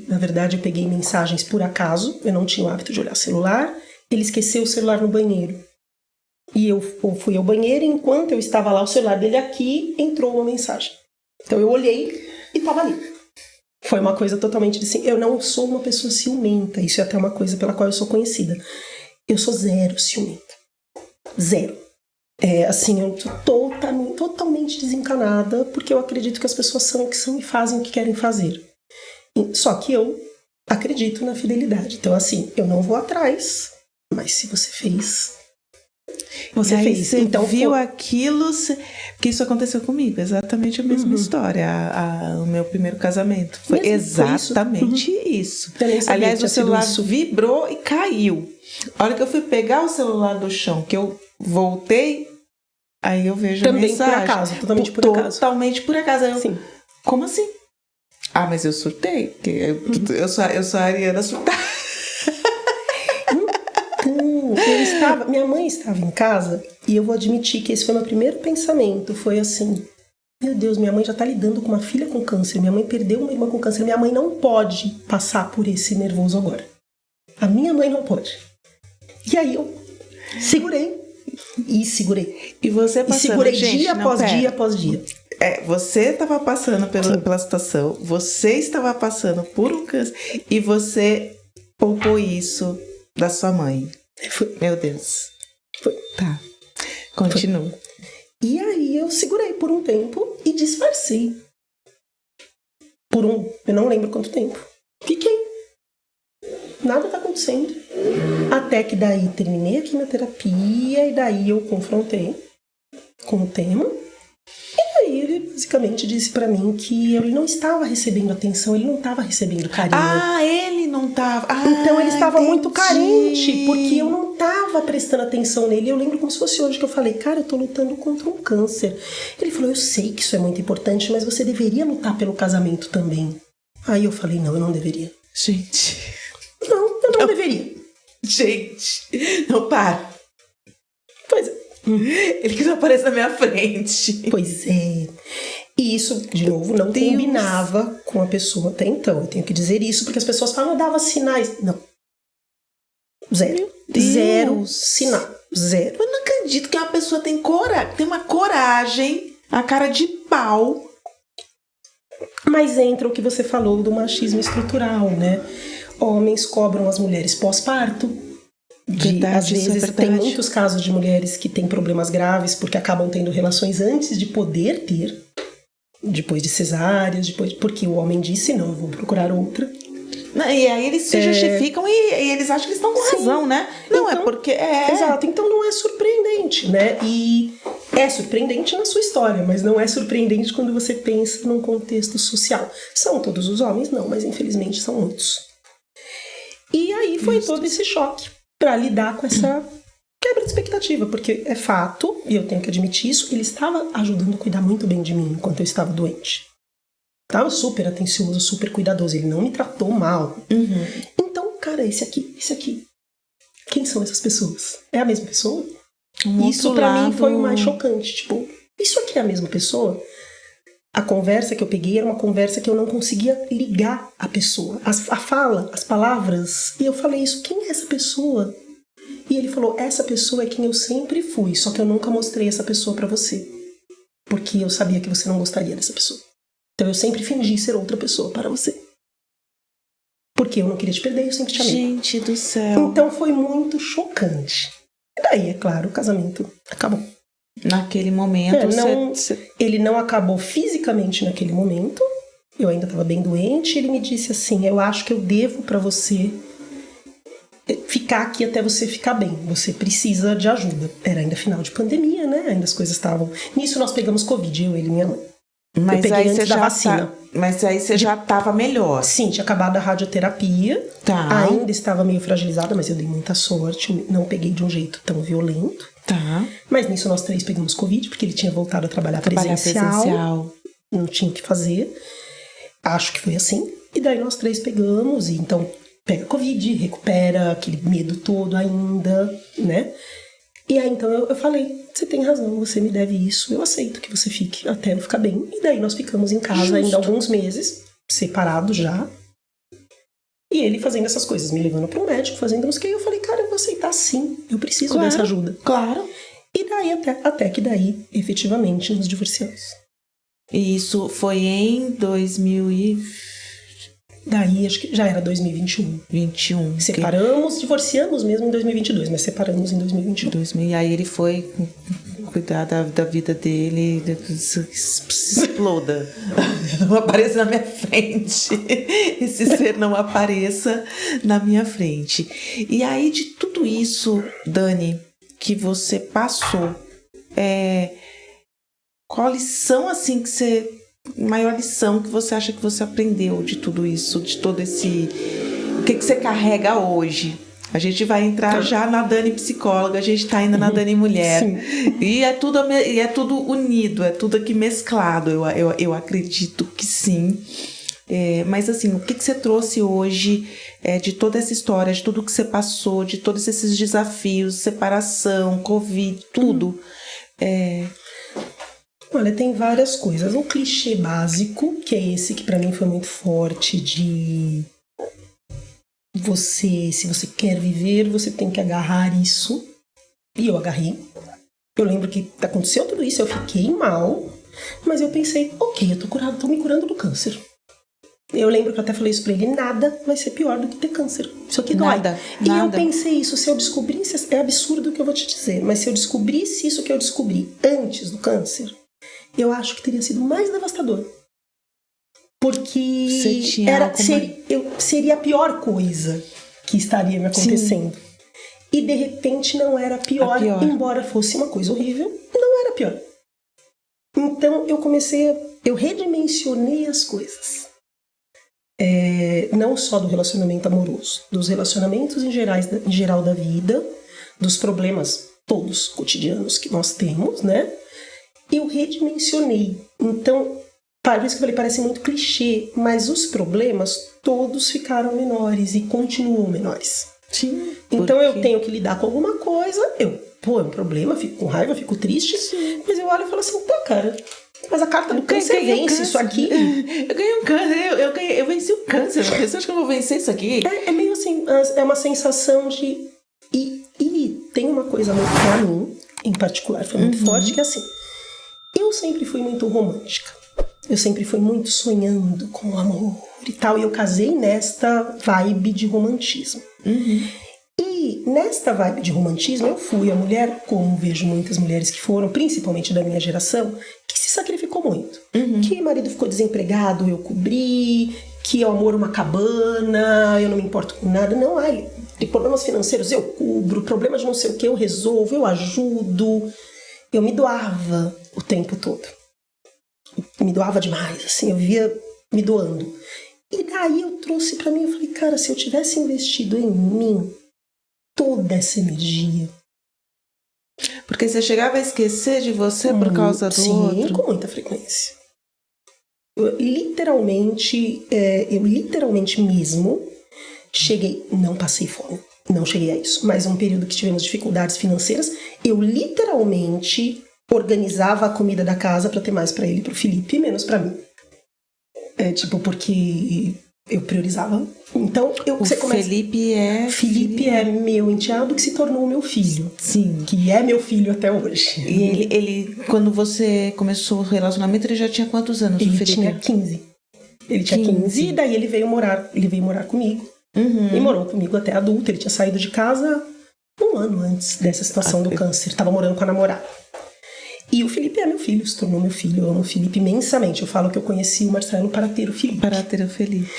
Na verdade, eu peguei mensagens por acaso. Eu não tinha o hábito de olhar celular. Ele esqueceu o celular no banheiro. E eu fui ao banheiro e enquanto eu estava lá, o celular dele aqui, entrou uma mensagem. Então eu olhei e estava ali. Foi uma coisa totalmente assim. Eu não sou uma pessoa ciumenta. Isso é até uma coisa pela qual eu sou conhecida. Eu sou zero ciumenta. Zero. Assim, eu tô totalmente desencanada porque eu acredito que as pessoas são o que são e fazem o que querem fazer. Só que eu acredito na fidelidade. Então, assim, eu não vou atrás, mas se você fez, você fez. Você então viu aquilo, que isso aconteceu comigo, exatamente a mesma história. O meu primeiro casamento foi exatamente isso. Aliás, o celular vibrou e caiu. A hora que eu fui pegar o celular do chão, que eu voltei, aí eu vejo a mensagem. Também por acaso, totalmente por acaso. Totalmente por acaso. Sim. Como assim? Ah, mas eu surtei, porque eu sou a Ariana surtada. Então, minha mãe estava em casa e eu vou admitir que esse foi meu primeiro pensamento. Foi assim, meu Deus, minha mãe já está lidando com uma filha com câncer. Minha mãe perdeu uma irmã com câncer. Minha mãe não pode passar por esse nervoso agora. A minha mãe não pode. E aí eu segurei. E você passando, segurei dia após dia após dia. você estava passando pela situação, você estava passando por um câncer e você poupou isso da sua mãe. Meu Deus. Tá. Continua. E aí eu segurei por um tempo e disfarcei. Eu não lembro quanto tempo. Fiquei. Nada tá acontecendo. Até que daí terminei a quimioterapia e daí eu confrontei com o tema. E daí ele basicamente disse pra mim que ele não estava recebendo atenção, ele não estava recebendo carinho. Ele não tava. Então ele estava entendi. muito carente, porque eu não estava prestando atenção nele. Eu lembro como se fosse hoje que eu falei, cara, eu tô lutando contra um câncer. Ele falou, eu sei que isso é muito importante, mas você deveria lutar pelo casamento também. Aí eu falei, não, eu não deveria. Gente. Não, eu não deveria. Gente. Não, para. Pois é. Ele que não aparece na minha frente. Pois é. E isso, de novo, não combinava com a pessoa até então. Eu tenho que dizer isso, porque as pessoas falam, eu dava sinais. Não. Zero. Zero sinal. Zero. Eu não acredito que uma pessoa tem uma coragem, a cara de pau. Mas entra o que você falou do machismo estrutural, né? Homens cobram as mulheres pós-parto. Às vezes tem muitos casos de mulheres que têm problemas graves porque acabam tendo relações antes de poder ter, depois de cesáreas, porque o homem disse, não, eu vou procurar outra. E aí eles se justificam e eles acham que estão com razão, né? Não, então, é porque... Exato, então não é surpreendente, né? E é surpreendente na sua história, mas não é surpreendente quando você pensa num contexto social. São todos os homens? Não, mas infelizmente são muitos. E aí foi todo esse choque para lidar com essa quebra de expectativa, porque é fato, e eu tenho que admitir isso, ele estava ajudando a cuidar muito bem de mim enquanto eu estava doente. Estava super atencioso, super cuidadoso, ele não me tratou mal. Uhum. Então, cara, esse aqui, quem são essas pessoas? É a mesma pessoa? Isso pra mim foi o mais chocante, tipo, isso aqui é a mesma pessoa? A conversa que eu peguei era uma conversa que eu não conseguia ligar a pessoa. A fala, as palavras. E eu falei isso, quem é essa pessoa? E ele falou, essa pessoa é quem eu sempre fui, só que eu nunca mostrei essa pessoa pra você. Porque eu sabia que você não gostaria dessa pessoa. Então eu sempre fingi ser outra pessoa para você. Porque eu não queria te perder, eu sempre te amei. Gente do céu. Então foi muito chocante. E daí, é claro, o casamento acabou. Naquele momento, ele não acabou fisicamente naquele momento. Eu ainda estava bem doente. Ele me disse assim, eu acho que eu devo para você ficar aqui até você ficar bem. Você precisa de ajuda. Era ainda final de pandemia, né? Ainda as coisas estavam... Nisso nós pegamos Covid, eu, ele e minha mãe. Mas eu peguei aí antes da vacina. Mas aí você já estava melhor. Sim, tinha acabado a radioterapia. Tá. Ainda estava meio fragilizada, mas eu dei muita sorte. Não peguei de um jeito tão violento. Tá. Mas nisso nós 3 pegamos Covid, porque ele tinha voltado a trabalhar presencial. Não tinha o que fazer. Acho que foi assim. E daí nós 3 pegamos, e então pega Covid, recupera aquele medo todo ainda, né? E aí então eu falei, você tem razão, você me deve isso, eu aceito que você fique até eu ficar bem. E daí nós ficamos em casa ainda alguns meses, separados já. E ele fazendo essas coisas, me levando para um médico, fazendo não sei o que. E eu falei, cara, eu vou aceitar sim, eu preciso dessa ajuda. Claro. E daí até que daí, efetivamente, nos divorciamos. E isso foi em 2000 e... Daí, acho que já era 2021. Separamos, divorciamos mesmo em 2022, mas separamos em 2021. E aí ele foi cuidar da vida dele, exploda. Não apareça na minha frente. Esse ser não apareça na minha frente. E aí, de tudo isso, Dani, que você passou, qual a lição, assim, que você... maior lição que você acha que você aprendeu de tudo isso, de todo esse... O que você carrega hoje? A gente vai entrar já na Dani psicóloga, a gente tá ainda na Dani mulher. Sim. E é tudo unido, é tudo aqui mesclado, eu acredito que sim. Mas assim, o que você trouxe hoje de toda essa história, de tudo que você passou, de todos esses desafios, separação, Covid, tudo? Olha, tem várias coisas. Um clichê básico, que é esse que pra mim foi muito forte, de se você quer viver, você tem que agarrar isso. E eu agarrei. Eu lembro que aconteceu tudo isso, eu fiquei mal. Mas eu pensei, ok, eu tô curado, tô me curando do câncer. Eu lembro que eu até falei isso pra ele, nada vai ser pior do que ter câncer. Isso aqui dói. Nada. E eu pensei isso, se eu descobrisse, é absurdo o que eu vou te dizer, mas se eu descobrisse isso que eu descobri antes do câncer, eu acho que teria sido mais devastador. Porque seria a pior coisa que estaria me acontecendo. Sim. E de repente não era pior, embora fosse uma coisa horrível, não era pior. Então eu redimensionei as coisas. Não só do relacionamento amoroso, dos relacionamentos em geral da vida, dos problemas todos cotidianos que nós temos, né? Eu redimensionei. Então, por isso que eu falei, parece muito clichê, mas os problemas todos ficaram menores e continuam menores. Sim. Então eu tenho que lidar com alguma coisa, é um problema, fico com raiva, fico triste, sim, mas eu olho e falo assim, tá, cara, mas a carta do câncer vence isso aqui. Eu ganhei um câncer, eu venci o câncer. Você acha que eu vou vencer isso aqui? É meio assim, é uma sensação de... E tem uma coisa muito, pra mim, em particular, foi muito forte, que é assim, eu sempre fui muito romântica. Eu sempre fui muito sonhando com o amor e tal, e eu casei nesta vibe de romantismo. E nesta vibe de romantismo, eu fui a mulher, como vejo muitas mulheres que foram, principalmente da minha geração, que se sacrificou muito. Que marido ficou desempregado, eu cobri, que é o amor uma cabana, eu não me importo com nada. Não, tem problemas financeiros, eu cubro, problemas de não sei o que, eu resolvo, eu ajudo. Eu me doava o tempo todo. Me doava demais, assim, eu vivia me doando. E daí eu trouxe pra mim, eu falei, cara, se eu tivesse investido em mim toda essa energia... Porque você chegava a esquecer de você por causa do outro? Sim, com muita frequência. Eu literalmente mesmo cheguei, não passei fome, não cheguei a isso, mas um período que tivemos dificuldades financeiras, eu literalmente organizava a comida da casa pra ter mais pra ele e pro Felipe e menos pra mim. Porque eu priorizava. Então, Felipe é meu enteado que se tornou meu filho. Sim. Que é meu filho até hoje. E ele quando você começou o relacionamento, ele já tinha quantos anos? Ele tinha 15. Ele tinha 15 e daí ele veio morar comigo. E morou comigo até adulto. Ele tinha saído de casa 1 ano antes dessa situação do câncer. Estava morando com a namorada. E o Felipe é meu filho, se tornou meu filho. Eu amo o Felipe imensamente. Eu falo que eu conheci o Marcelo para ter o Felipe. Para ter o Felipe.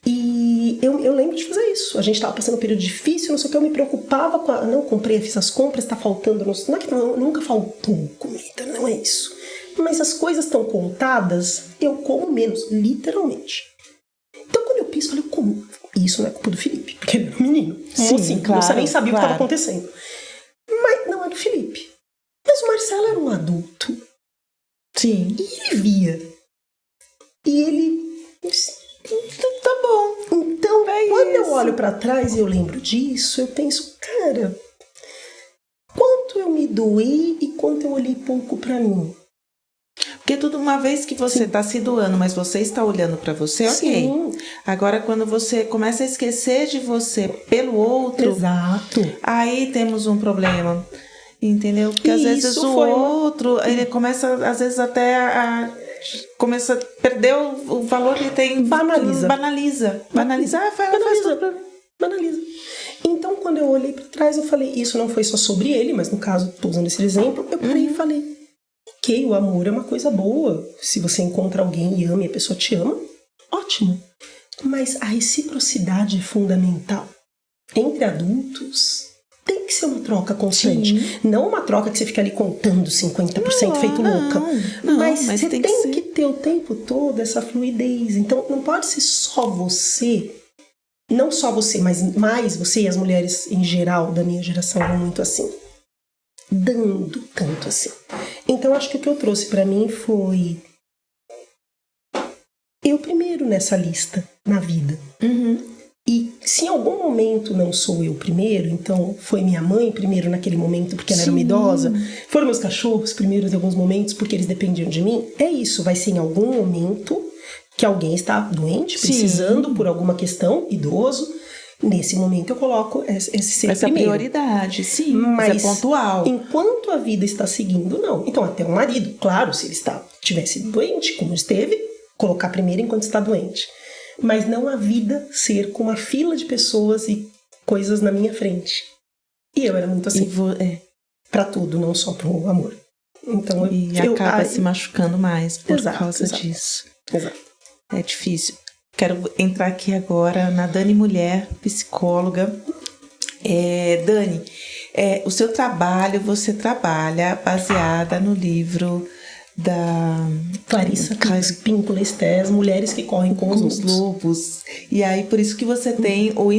E eu lembro de fazer isso. A gente estava passando um período difícil, não sei o que, eu me preocupava com não comprei, fiz as compras, está faltando. Não é que nunca faltou comida, não é isso. Mas as coisas estão contadas, eu como menos, literalmente. Então quando eu penso, eu falei, eu como. E isso não é culpa do Felipe, porque ele era um menino. Sim, claro. Eu nem sabia o que estava acontecendo. Mas não é do Felipe. Mas o Marcelo era um adulto. Sim. E ele via. E ele... Tá bom. Então, quando eu olho pra trás e eu lembro disso, eu penso, cara, quanto eu me doei e quanto eu olhei pouco pra mim. Porque tudo, uma vez que você está se doando, mas você está olhando para você, ok. Sim. Agora, quando você começa a esquecer de você pelo outro... Exato. Aí temos um problema, entendeu? Porque às vezes o outro, ele começa, às vezes até começa a perder o valor que tem. Banaliza. Banaliza. Então, quando eu olhei para trás, eu falei, isso não foi só sobre ele, mas no caso, estou usando esse exemplo, eu parei e falei, ok, o amor é uma coisa boa. Se você encontra alguém e ama e a pessoa te ama, ótimo. Mas a reciprocidade é fundamental. Entre adultos, tem que ser uma troca constante. Sim. Não uma troca que você fica ali contando 50% feito louca. Não, mas você tem que ter o tempo todo essa fluidez. Então, não pode ser só você, não só você, mas mais você, e as mulheres em geral da minha geração eram muito assim. Dando tanto assim. Então, acho que o que eu trouxe pra mim foi eu primeiro nessa lista, na vida. E se em algum momento não sou eu primeiro, então foi minha mãe primeiro naquele momento porque ela era uma idosa, foram meus cachorros primeiros em alguns momentos porque eles dependiam de mim, é isso, vai ser em algum momento que alguém está doente, precisando por alguma questão, idoso. Nesse momento eu coloco esse ser essa primeiro. Prioridade, sim, mas é pontual. Enquanto a vida está seguindo, não. Então até o marido, claro, se ele está estivesse doente, como esteve, colocar primeiro enquanto está doente. Mas não a vida ser com uma fila de pessoas e coisas na minha frente. E eu era muito assim. Pra tudo, não só pro amor. Então acaba se machucando mais por causa exato. disso. Exato. É difícil. Quero entrar aqui agora na Dani Mulher, psicóloga. Dani, o seu trabalho, você trabalha baseada no livro da Clarissa Pinkola Estés, Mulheres que Correm com os Lobos. E aí, por isso que você tem o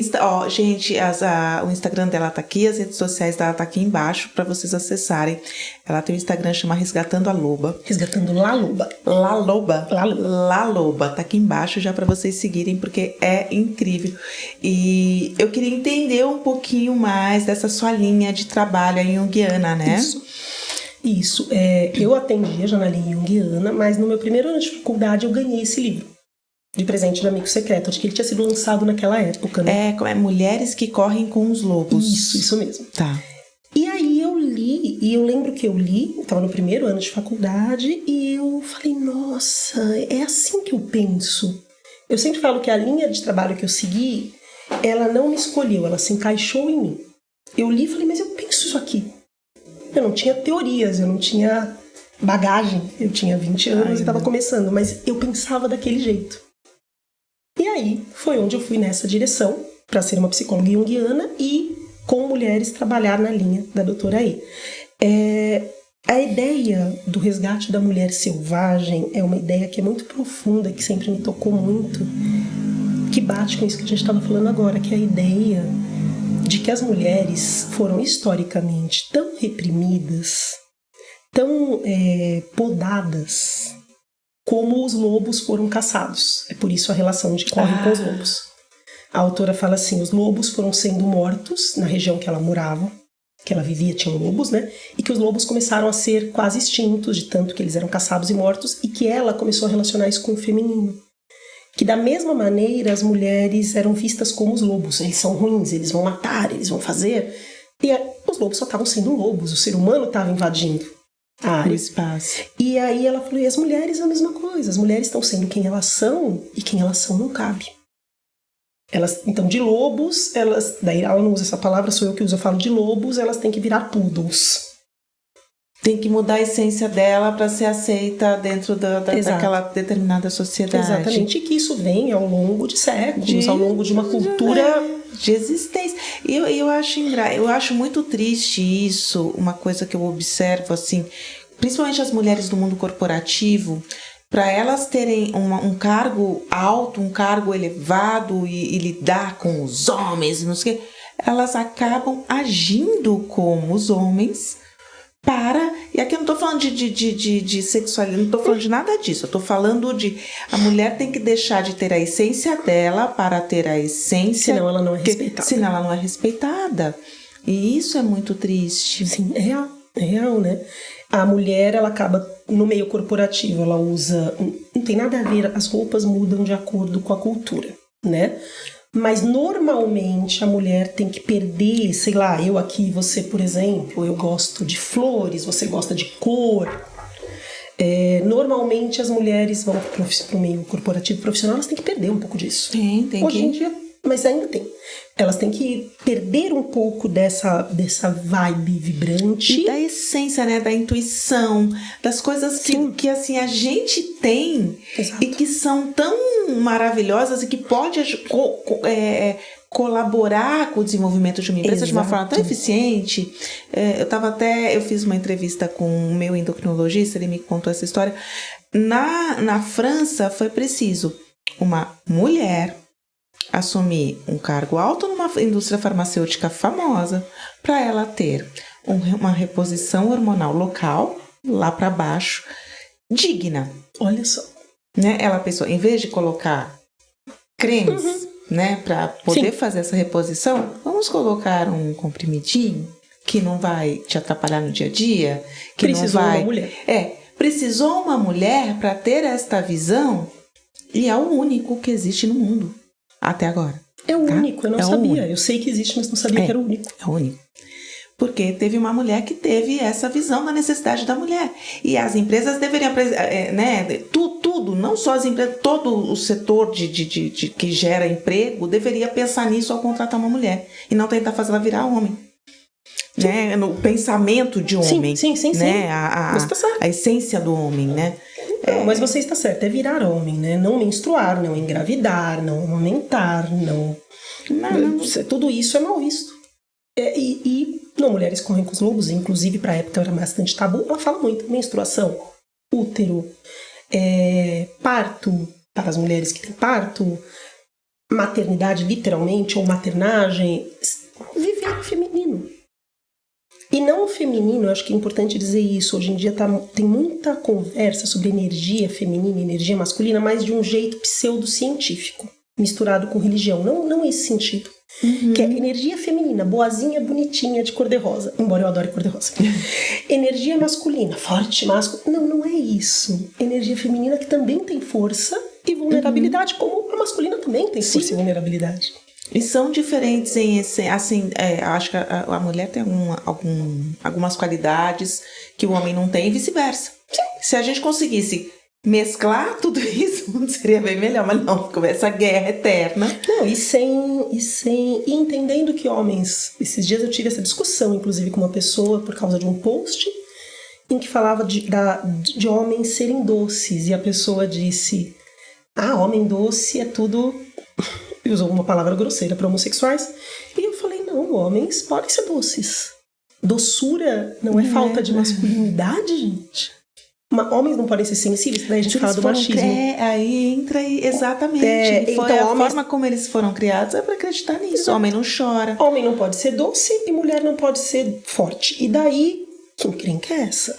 gente, o Instagram dela tá aqui, as redes sociais dela tá aqui embaixo para vocês acessarem. Ela tem o Instagram, chama Resgatando a Loba. Resgatando La Loba. La Loba, tá aqui embaixo já para vocês seguirem, porque é incrível. E eu queria entender um pouquinho mais dessa sua linha de trabalho em junguiana, né? Isso. Eu atendia já na linha junguiana, mas no meu primeiro ano de faculdade eu ganhei esse livro de presente do amigo secreto. Acho que ele tinha sido lançado naquela época, né? É Mulheres que Correm com os Lobos. Isso mesmo. Tá. E aí eu li, e eu lembro que eu li, eu estava no primeiro ano de faculdade, e eu falei, nossa, é assim que eu penso. Eu sempre falo que a linha de trabalho que eu segui, ela não me escolheu, ela se encaixou em mim. Eu li e falei, mas eu penso isso aqui. Eu não tinha teorias, eu não tinha bagagem. Eu tinha 20 anos e estava começando, mas eu pensava daquele jeito. E aí foi onde eu fui nessa direção para ser uma psicóloga junguiana e com mulheres trabalhar na linha da doutora E. A ideia do resgate da mulher selvagem é uma ideia que é muito profunda, que sempre me tocou muito, que bate com isso que a gente estava falando agora, que é a ideia de que as mulheres foram historicamente tão reprimidas, tão podadas, como os lobos foram caçados. É por isso a relação de correm com os lobos. A autora fala assim, os lobos foram sendo mortos na região que ela morava, que ela vivia, tinham lobos, né? E que os lobos começaram a ser quase extintos, de tanto que eles eram caçados e mortos, e que ela começou a relacionar isso com o feminino. Que da mesma maneira as mulheres eram vistas como os lobos. Eles são ruins, eles vão matar, eles vão fazer. E os lobos só estavam sendo lobos, o ser humano estava invadindo a área. O espaço. E aí ela falou, e as mulheres a mesma coisa. As mulheres estão sendo quem elas são, e quem elas são não cabe. Então, de lobos, daí ela não usa essa palavra, sou eu que uso, eu falo de lobos, elas têm que virar poodles. Tem que mudar a essência dela para ser aceita dentro daquela determinada sociedade. Exatamente, e que isso vem ao longo de séculos, ao longo de uma cultura de existência. E eu acho muito triste isso, uma coisa que eu observo, assim, principalmente as mulheres do mundo corporativo, para elas terem um cargo alto, um cargo elevado e lidar com os homens, não sei o quê, elas acabam agindo como os homens. E aqui eu não estou falando de sexualidade, não estou falando de nada disso. Eu estou falando a mulher tem que deixar de ter a essência dela para ter a essência. Senão ela não é respeitada. Senão ela não é respeitada. E isso é muito triste. Sim, é real, né? A mulher, ela acaba no meio corporativo, ela usa. Não tem nada a ver, as roupas mudam de acordo com a cultura, né? Mas normalmente a mulher tem que perder, sei lá, eu aqui, você, por exemplo, eu gosto de flores, você gosta de cor. Normalmente as mulheres vão para o meio corporativo profissional, elas têm que perder um pouco disso. Hoje em dia, mas ainda tem. Elas têm que perder um pouco dessa vibe vibrante. E da essência, né? Da intuição, das coisas que assim, a gente tem. Exato. E que são tão maravilhosas e que pode colaborar com o desenvolvimento de uma empresa. Exato. De uma forma tão eficiente. Eu fiz uma entrevista com o meu endocrinologista, ele me contou essa história. Na França foi preciso uma mulher assumir um cargo alto numa indústria farmacêutica famosa para ela ter uma reposição hormonal local, lá para baixo, digna. Olha só. Né? Ela pensou, em vez de colocar cremes, né, para poder fazer essa reposição, vamos colocar um comprimidinho que não vai te atrapalhar no dia a dia, que precisou não vai... uma mulher. Precisou uma mulher para ter esta visão e é o único que existe no mundo. Até agora. É o único, eu não sabia. Eu sei que existe, mas não sabia que era o único. É o único. Porque teve uma mulher que teve essa visão da necessidade da mulher. E as empresas deveriam, né, tudo, não só as empresas, todo o setor que gera emprego deveria pensar nisso ao contratar uma mulher. E não tentar fazer ela virar homem. Né? No pensamento de homem. Sim. Né? Você tá certo. A essência do homem, né? Não, mas você está certo, é virar homem, né? Não menstruar, não engravidar, não amamentar, não. Tudo isso é mal visto. E no Mulheres Correm com os Lobos, inclusive para a época era bastante tabu, ela fala muito: menstruação, útero, parto, para as mulheres que têm parto, maternidade literalmente, ou maternagem, viver o feminino. E não o feminino, eu acho que é importante dizer isso. Hoje em dia tem muita conversa sobre energia feminina e energia masculina, mas de um jeito pseudocientífico, misturado com religião. Não esse sentido. Que é energia feminina, boazinha, bonitinha, de cor-de-rosa. Embora eu adore cor-de-rosa. Energia masculina, forte, másculo. Não é isso. Energia feminina que também tem força e vulnerabilidade, como a masculina também tem força e vulnerabilidade. E são diferentes em assim, acho que a mulher tem algumas qualidades que o homem não tem e vice-versa. Se a gente conseguisse mesclar tudo isso, seria bem melhor, mas não, essa guerra eterna. Não, e entendendo que homens, esses dias eu tive essa discussão, inclusive com uma pessoa, por causa de um post, em que falava de homens serem doces, e a pessoa disse: homem doce é tudo... E usou uma palavra grosseira para homossexuais. E eu falei: não, homens podem ser doces. Doçura não é falta de masculinidade, gente. Homens não podem ser sensíveis, daí a gente fala do machismo. Aí entra aí, exatamente. Então, a forma como eles foram criados é para acreditar nisso. Homem não chora. Homem não pode ser doce e mulher não pode ser forte. E daí, quem crê que é essa?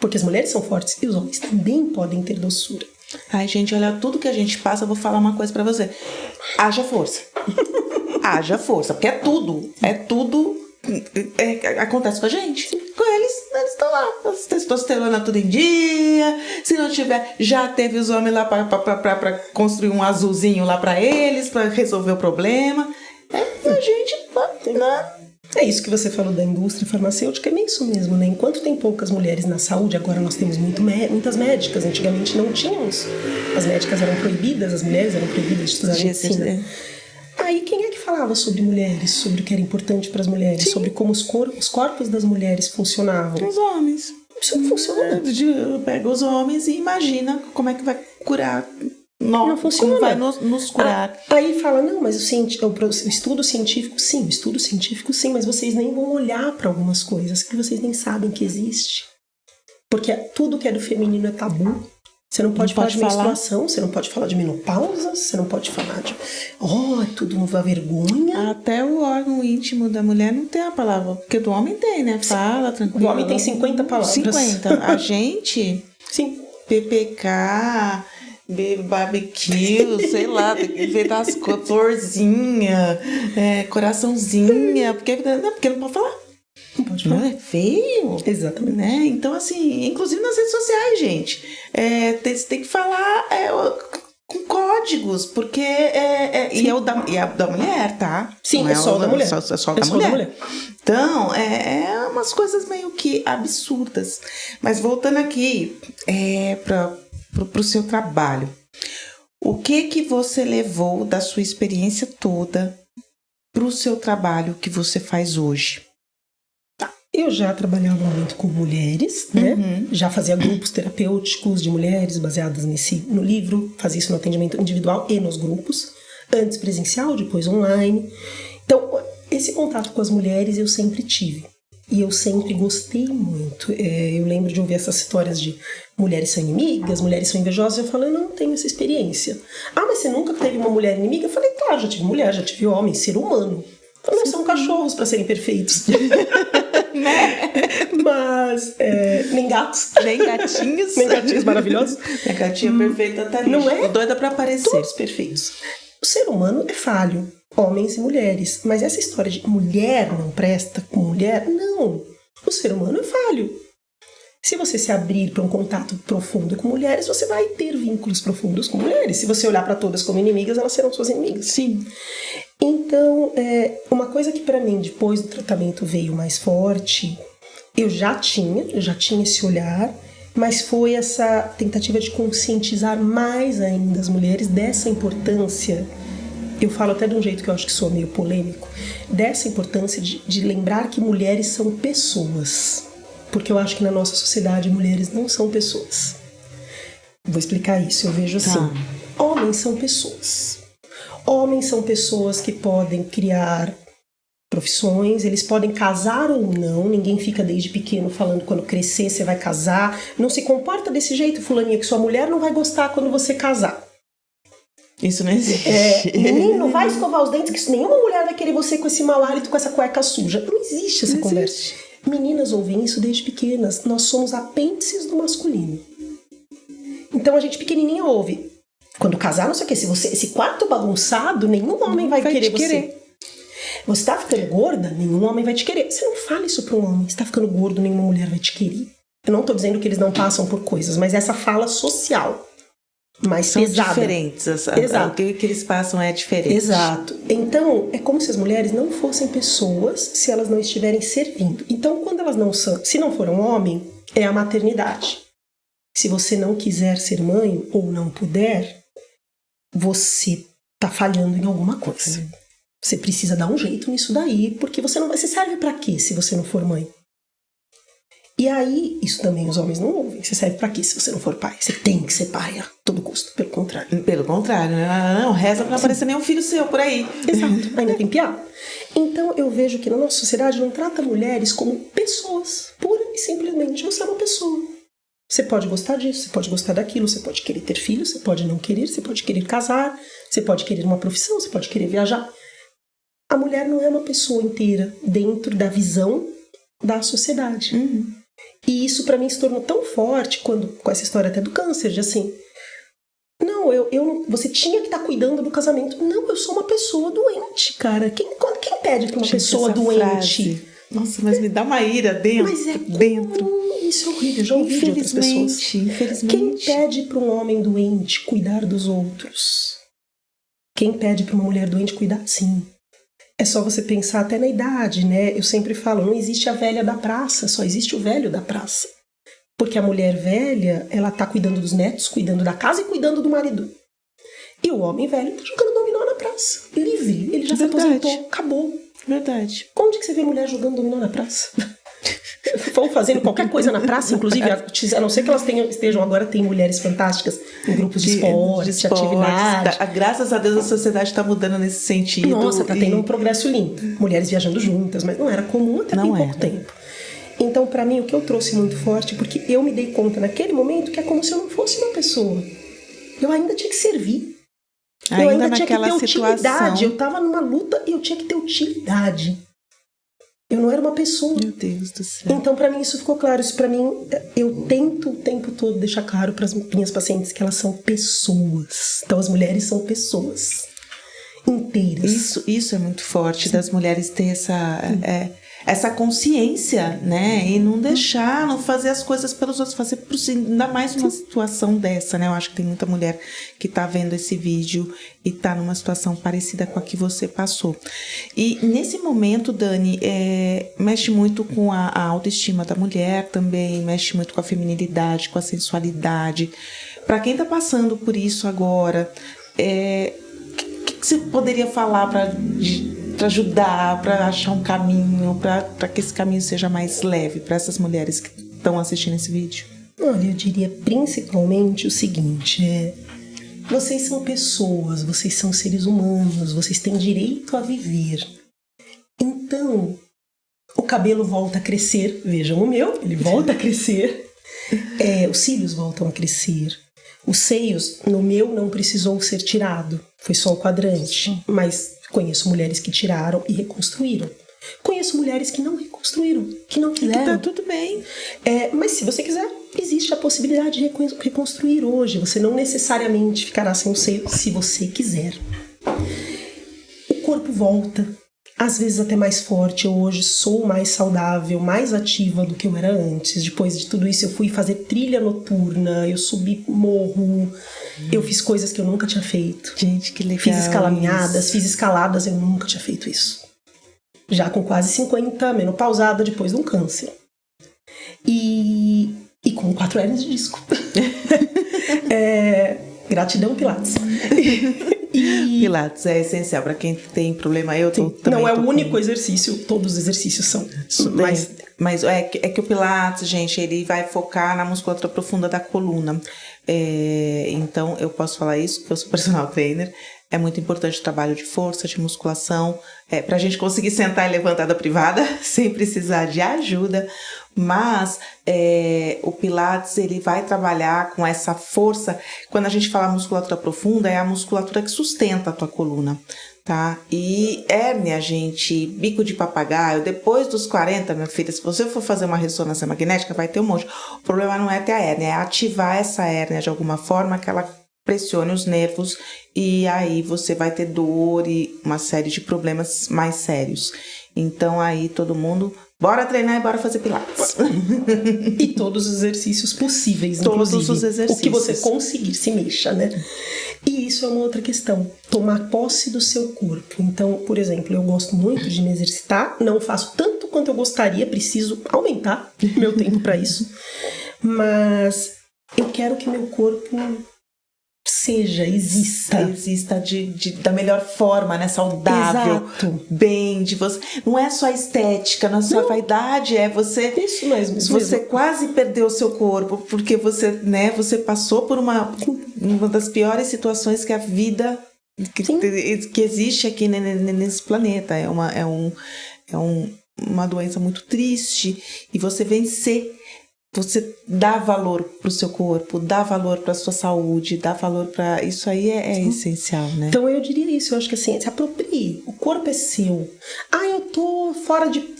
Porque as mulheres são fortes e os homens também podem ter doçura. Ai, gente, olha, tudo que a gente passa, eu vou falar uma coisa pra você. Haja força. Haja força, porque é tudo. Acontece com a gente. Com eles estão lá. Testosterona tudo em dia. Se não tiver, já teve os homens lá pra construir um azulzinho lá pra eles, pra resolver o problema. A gente... É isso que você falou da indústria farmacêutica, é isso mesmo, né? Enquanto tem poucas mulheres na saúde, agora nós temos muitas médicas. Antigamente não tínhamos. As médicas eram proibidas, as mulheres eram proibidas de estudar medicina. Aí quem é que falava sobre mulheres, sobre o que era importante para as mulheres, Sim. sobre como os corpos das mulheres funcionavam? Os homens. Isso não funciona. Pega os homens e imagina como é que vai curar. Não funciona. Como vai nos curar. Aí fala: não, mas o estudo científico sim, mas vocês nem vão olhar para algumas coisas que vocês nem sabem que existe. Porque tudo que é do feminino é tabu. Você não pode falar de menstruação, você não pode falar de menopausa, você não pode falar de... é tudo uma vergonha. Até o órgão íntimo da mulher não tem a palavra, porque do homem tem, né? Fala, tranquilo. O homem tem 50 palavras. 50. A gente... Sim. PPK... barbecue, sei lá, tem que ver das florzinha, coraçãozinha, porque não pode falar. Não pode falar. Não é feio. Exatamente. Né? Então, assim, inclusive nas redes sociais, gente, tem que falar com códigos, porque e é da mulher, tá? Sim, não é só da mulher. É só da mulher. Então, umas coisas meio que absurdas. Mas voltando aqui para o seu trabalho, o que você levou da sua experiência toda para o seu trabalho que você faz hoje? Eu já trabalhava muito com mulheres, né? Já fazia grupos terapêuticos de mulheres baseadas no livro, fazia isso no atendimento individual e nos grupos, antes presencial, depois online. Então, esse contato com as mulheres eu sempre tive. E eu sempre gostei muito. Eu lembro de ouvir essas histórias de mulheres são inimigas, mulheres são invejosas. Eu falei: eu não tenho essa experiência. Mas você nunca teve uma mulher inimiga? Eu falei: claro, já tive mulher, já tive homem, ser humano. Então não são cachorros para serem perfeitos. Mas nem gatos. Nem gatinhos. Nem gatinhos maravilhosos. A gatinha perfeita tá ali. Não é? Doida pra aparecer. Todos perfeitos. O ser humano é falho. Homens e mulheres. Mas essa história de mulher não presta com mulher, não. O ser humano é falho. Se você se abrir para um contato profundo com mulheres, você vai ter vínculos profundos com mulheres. Se você olhar para todas como inimigas, elas serão suas inimigas. Sim. Então, uma coisa que para mim, depois do tratamento, veio mais forte, eu já tinha esse olhar, mas foi essa tentativa de conscientizar mais ainda as mulheres dessa importância. Eu falo até de um jeito que eu acho que sou meio polêmico, dessa importância de lembrar que mulheres são pessoas. Porque eu acho que na nossa sociedade mulheres não são pessoas. Vou explicar isso, eu vejo assim. Homens são pessoas. Homens são pessoas que podem criar profissões, eles podem casar ou não, ninguém fica desde pequeno falando quando crescer você vai casar. Não se comporta desse jeito, fulaninha, que sua mulher não vai gostar quando você casar. Isso não existe. Menino, vai escovar os dentes, que nenhuma mulher vai querer você com esse mau hálito, com essa cueca suja. Não existe essa conversa. Meninas ouvem isso desde pequenas. Nós somos apêndices do masculino. Então a gente pequenininha ouve. Quando casar, não sei o que, se você, esse quarto bagunçado, nenhum homem vai querer você. Você tá ficando gorda, nenhum homem vai te querer. Você não fala isso para um homem. Você tá ficando gordo, nenhuma mulher vai te querer. Eu não tô dizendo que eles não passam por coisas, mas essa fala social mais são pesada. Diferentes. Exato. O que eles passam é diferente. Exato. Então, é como se as mulheres não fossem pessoas se elas não estiverem servindo. Então, quando elas não são, se não for um homem, é a maternidade. Se você não quiser ser mãe ou não puder, você tá falhando em alguma coisa. Você precisa dar um jeito nisso daí, porque você não vai. Você serve pra quê se você não for mãe? E aí, isso também os homens não ouvem. Você serve pra quê se você não for pai? Você tem que ser pai a todo custo, pelo contrário. Pelo contrário, né? Não, reza pra não aparecer nenhum filho seu por aí. Exato, ainda tem piada. Então eu vejo que na nossa sociedade não trata mulheres como pessoas. Pura e simplesmente você é uma pessoa. Você pode gostar disso, você pode gostar daquilo, você pode querer ter filhos, você pode não querer, você pode querer casar, você pode querer uma profissão, você pode querer viajar. A mulher não é uma pessoa inteira dentro da visão da sociedade. E isso pra mim se tornou tão forte quando, com essa história até do câncer, de assim, não, você tinha que estar cuidando do casamento. Não, eu sou uma pessoa doente, cara. Quem pede pra uma pessoa doente? Frase. Nossa, mas me dá uma ira dentro. Mas é dentro. Isso é horrível, já ouvi de outras pessoas. Infelizmente. Quem pede pra um homem doente cuidar dos outros? Quem pede pra uma mulher doente cuidar? Sim. É só você pensar até na idade, né? Eu sempre falo, não existe a velha da praça, só existe o velho da praça. Porque a mulher velha, ela tá cuidando dos netos, cuidando da casa e cuidando do marido. E o homem velho tá jogando dominó na praça, livre. Ele já se aposentou, acabou. Verdade. Onde que você vê mulher jogando dominó na praça? Vão fazendo qualquer coisa na praça, inclusive, a não ser que elas estejam agora, tem mulheres fantásticas em grupos de esporte, de atividade. Graças a Deus a sociedade está mudando nesse sentido. Nossa, tá tendo um progresso lindo. Mulheres viajando juntas, mas não era comum até bem pouco tempo. Então, pra mim, o que eu trouxe muito forte, porque eu me dei conta naquele momento que é como se eu não fosse uma pessoa. Eu ainda tinha que servir. Eu ainda tinha que ter utilidade. Eu tava numa luta e eu tinha que ter utilidade. Eu não era uma pessoa. Meu Deus do céu. Então, pra mim, isso ficou claro. Isso, pra mim, eu tento o tempo todo deixar claro para as minhas pacientes que elas são pessoas. Então, as mulheres são pessoas inteiras. Isso é muito forte, das mulheres ter essa consciência, né? E não deixar, não fazer as coisas pelos outros, fazer por si. Ainda mais uma situação dessa, né? Eu acho que tem muita mulher que tá vendo esse vídeo e tá numa situação parecida com a que você passou. E nesse momento, Dani, mexe muito com a autoestima da mulher também, mexe muito com a feminilidade, com a sensualidade. Para quem tá passando por isso agora, o que você poderia falar para ajudar, para achar um caminho, para que esse caminho seja mais leve para essas mulheres que estão assistindo esse vídeo? Olha, eu diria principalmente o seguinte, vocês são pessoas, vocês são seres humanos, vocês têm direito a viver. Então, o cabelo volta a crescer, vejam o meu, ele volta a crescer, os cílios voltam a crescer, os seios, no meu, não precisou ser tirado, foi só o quadrante, mas conheço mulheres que tiraram e reconstruíram. Conheço mulheres que não reconstruíram, que não quiseram. Tá tudo bem. Mas se você quiser, existe a possibilidade de reconstruir hoje. Você não necessariamente ficará sem um seio se você quiser. O corpo volta, às vezes até mais forte. Eu hoje sou mais saudável, mais ativa do que eu era antes. Depois de tudo isso, eu fui fazer trilha noturna, eu subi morro. Eu fiz coisas que eu nunca tinha feito. Gente, que legal. Fiz escalaminhadas, fiz escaladas, eu nunca tinha feito isso. Já com quase 50, menopausada, depois de um câncer. E com 4 hernias de disco. Gratidão, Pilates. Pilates é essencial para quem tem problema. Não é o único exercício, todos os exercícios são. Mas é que o Pilates, gente, ele vai focar na musculatura profunda da coluna. Então, eu posso falar isso, porque eu sou personal trainer. É muito importante o trabalho de força, de musculação, para a gente conseguir sentar e levantar da privada sem precisar de ajuda. Mas o Pilates, ele vai trabalhar com essa força. Quando a gente fala musculatura profunda, é a musculatura que sustenta a tua coluna, tá? E hérnia, gente, bico de papagaio, depois dos 40, minha filha, se você for fazer uma ressonância magnética, vai ter um monte. O problema não é ter a hérnia, é ativar essa hérnia de alguma forma que ela pressione os nervos e aí você vai ter dor e uma série de problemas mais sérios. Então aí todo mundo, bora treinar e bora fazer Pilates. E todos os exercícios possíveis, todos inclusive. Os exercícios. O que você conseguir, se mexa, né? E isso é uma outra questão, tomar posse do seu corpo. Então, por exemplo, eu gosto muito de me exercitar, não faço tanto quanto eu gostaria, preciso aumentar meu tempo para isso. Mas eu quero que meu corpo exista da melhor forma, né? Saudável. Exato. Bem, de você. Não é só estética, não é só vaidade, é você. Isso mesmo. Você quase perdeu o seu corpo, porque você, né? Você passou por uma das piores situações que a vida que existe aqui nesse planeta. É uma doença muito triste e você vencer. Você dá valor pro seu corpo, dá valor pra sua saúde, dá valor pra... Isso aí é essencial, né? Então eu diria isso, eu acho que assim, se aproprie, o corpo é seu. Eu tô fora de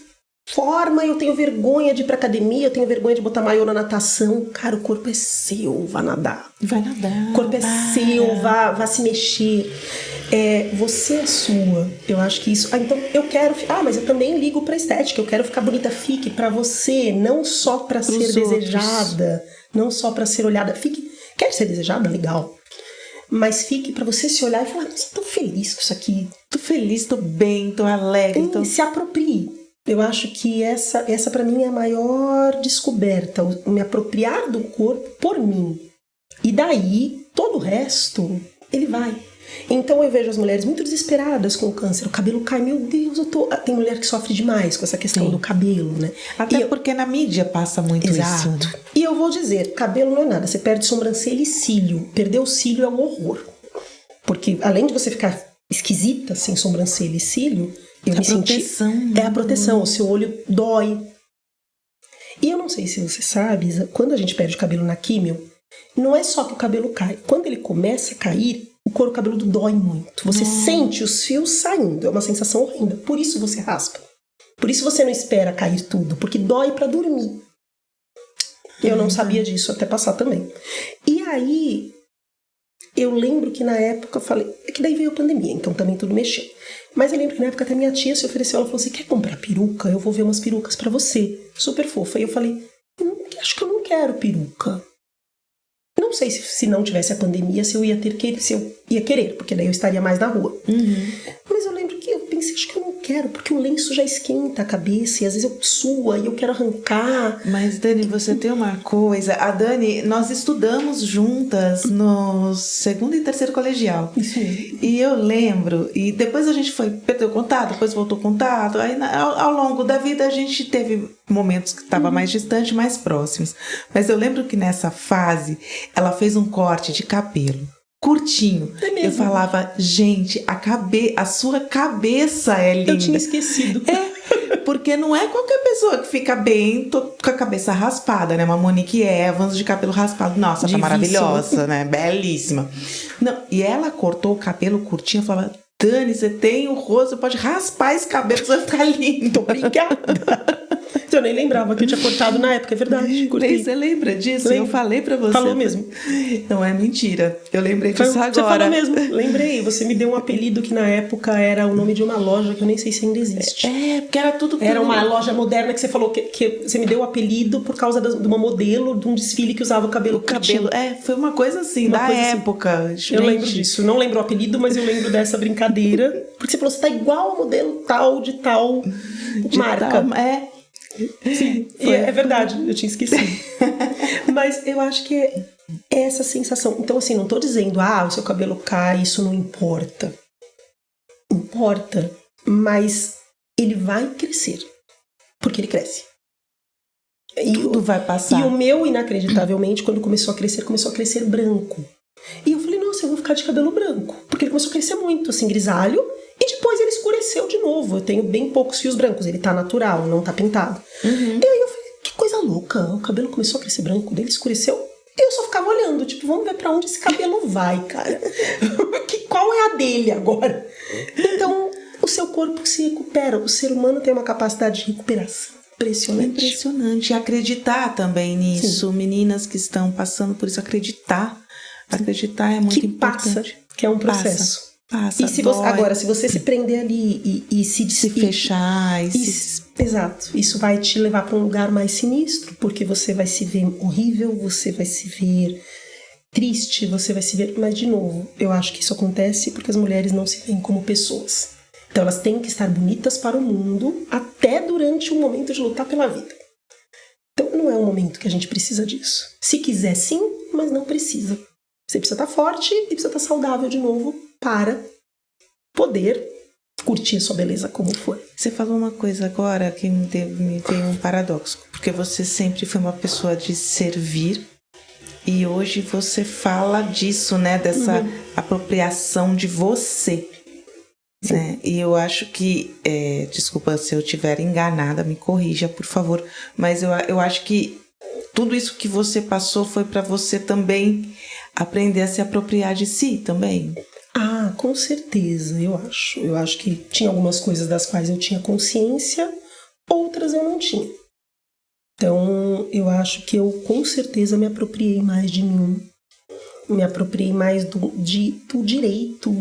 forma, eu tenho vergonha de ir pra academia, eu tenho vergonha de botar maiô na natação. Cara, o corpo é seu, vá nadar. Vai nadar. O corpo é seu, vá se mexer. Você é sua. Eu acho que isso... então eu quero... mas eu também ligo pra estética. Eu quero ficar bonita. Fique pra você, não só pra ser desejada, não só pra ser olhada. Quer ser desejada? Legal. Mas fique pra você se olhar e falar, tô feliz com isso aqui. Tô feliz, tô bem, tô alegre. Se aproprie. Eu acho que essa pra mim é a maior descoberta. Me apropriar do corpo por mim. E daí, todo o resto, ele vai. Então eu vejo as mulheres muito desesperadas com o câncer. O cabelo cai, meu Deus, Tem mulher que sofre demais com essa questão do cabelo, né? Até porque na mídia passa muito isso. Exato. E eu vou dizer, cabelo não é nada. Você perde sobrancelha e cílio. Perder o cílio é um horror. Porque além de você ficar esquisita sem sobrancelha e cílio, é a proteção. O seu olho dói. E eu não sei se você sabe, quando a gente perde o cabelo na químio, não é só que o cabelo cai. Quando ele começa a cair, o couro cabeludo dói muito. Você sente os fios saindo. É uma sensação horrenda. Por isso você raspa. Por isso você não espera cair tudo. Porque dói pra dormir. Eu não sabia disso até passar também. E aí, eu lembro que na época eu falei... É que daí veio a pandemia, então também tudo mexeu. Mas eu lembro que na época até minha tia se ofereceu. Ela falou assim, quer comprar peruca? Eu vou ver umas perucas pra você. Super fofa. E eu falei, acho que eu não quero peruca. Não sei se não tivesse a pandemia, se eu ia querer, porque daí eu estaria mais na rua. Mas eu lembro que eu pensei, acho que eu não quero, porque o lenço já esquenta a cabeça, e às vezes eu sua e eu quero arrancar. Mas, Dani, você tem uma coisa... A Dani, nós estudamos juntas no 2º e 3º colegial. Isso. E eu lembro, e depois a gente perdeu contato, depois voltou contato, aí ao longo da vida a gente teve momentos que estava mais distante, mais próximos. Mas eu lembro que nessa fase, ela fez um corte de cabelo curtinho. É mesmo? Eu falava, gente, a sua cabeça é linda. Eu tinha esquecido. Porque não é qualquer pessoa que fica bem com a cabeça raspada, né? Uma Monique Evans de cabelo raspado. Nossa, tá maravilhosa, né? Belíssima. Não, e ela cortou o cabelo curtinho, eu falava, Dani, você tem o rosto, você pode raspar esse cabelo, você vai ficar lindo. Obrigada. Eu nem lembrava que eu tinha cortado na época, é verdade. Nem você lembra disso? Eu falei pra você. Falou mesmo. Não é mentira. Eu lembrei disso agora. Você falou mesmo, lembrei. Você me deu um apelido que na época era o nome de uma loja que eu nem sei se ainda existe. Porque era tudo... Era uma loja moderna que você falou que você me deu o apelido por causa de uma modelo de um desfile que usava o cabelo curtinho. Foi uma coisa assim, da época. Assim. Eu lembro disso. Não lembro o apelido, mas eu lembro dessa brincadeira. Porque você falou, você tá igual a modelo tal de tal marca. Sim, é verdade, eu tinha esquecido. Mas eu acho que é essa sensação. Então, assim, não tô dizendo, o seu cabelo cai, isso não importa. Importa, mas ele vai crescer. Porque ele cresce. Tudo vai passar. E o meu, inacreditavelmente, quando começou a crescer branco. E eu falei, nossa, eu vou ficar de cabelo branco. Porque ele começou a crescer muito, assim, grisalho. E depois ele escureceu de novo. Eu tenho bem poucos fios brancos. Ele tá natural, não tá pintado. E aí eu falei, que coisa louca. O cabelo começou a crescer branco, dele escureceu. E eu só ficava olhando, tipo, vamos ver pra onde esse cabelo vai, cara. Qual é a dele agora? Então, o seu corpo se recupera. O ser humano tem uma capacidade de recuperação impressionante. Impressionante. E acreditar também nisso. Sim. Meninas que estão passando por isso, acreditar. Acreditar é muito importante. Que é um processo. Passa, e se você se prender ali e se fechar exato, isso vai te levar para um lugar mais sinistro, porque você vai se ver horrível, você vai se ver triste, você vai se ver, mas de novo, eu acho que isso acontece porque as mulheres não se veem como pessoas, então elas têm que estar bonitas para o mundo até durante o momento de lutar pela vida. Então não é um momento que a gente precisa disso. Se quiser sim, mas não precisa. Você precisa estar forte e precisa estar saudável de novo para poder curtir a sua beleza como for. Você falou uma coisa agora que me veio um paradoxo, porque você sempre foi uma pessoa de servir e hoje você fala disso, né? Dessa apropriação de você. Né? E eu acho que, desculpa se eu estiver enganada, me corrija, por favor, mas eu acho que tudo isso que você passou foi para você também aprender a se apropriar de si também. Com certeza, eu acho. Eu acho que tinha algumas coisas das quais eu tinha consciência, outras eu não tinha. Então, eu acho que eu com certeza me apropriei mais de mim. Me apropriei mais do direito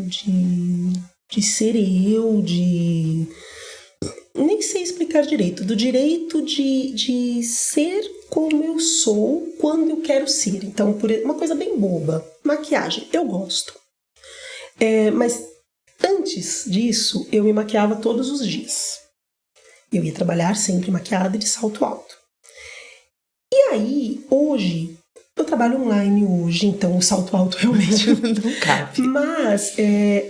de ser eu, nem sei explicar direito, do direito de ser como eu sou quando eu quero ser. Então, por uma coisa bem boba, maquiagem, eu gosto. Mas antes disso, eu me maquiava todos os dias. Eu ia trabalhar sempre maquiada e de salto alto. E aí, hoje, eu trabalho online hoje, então o salto alto realmente não cabe. Mas,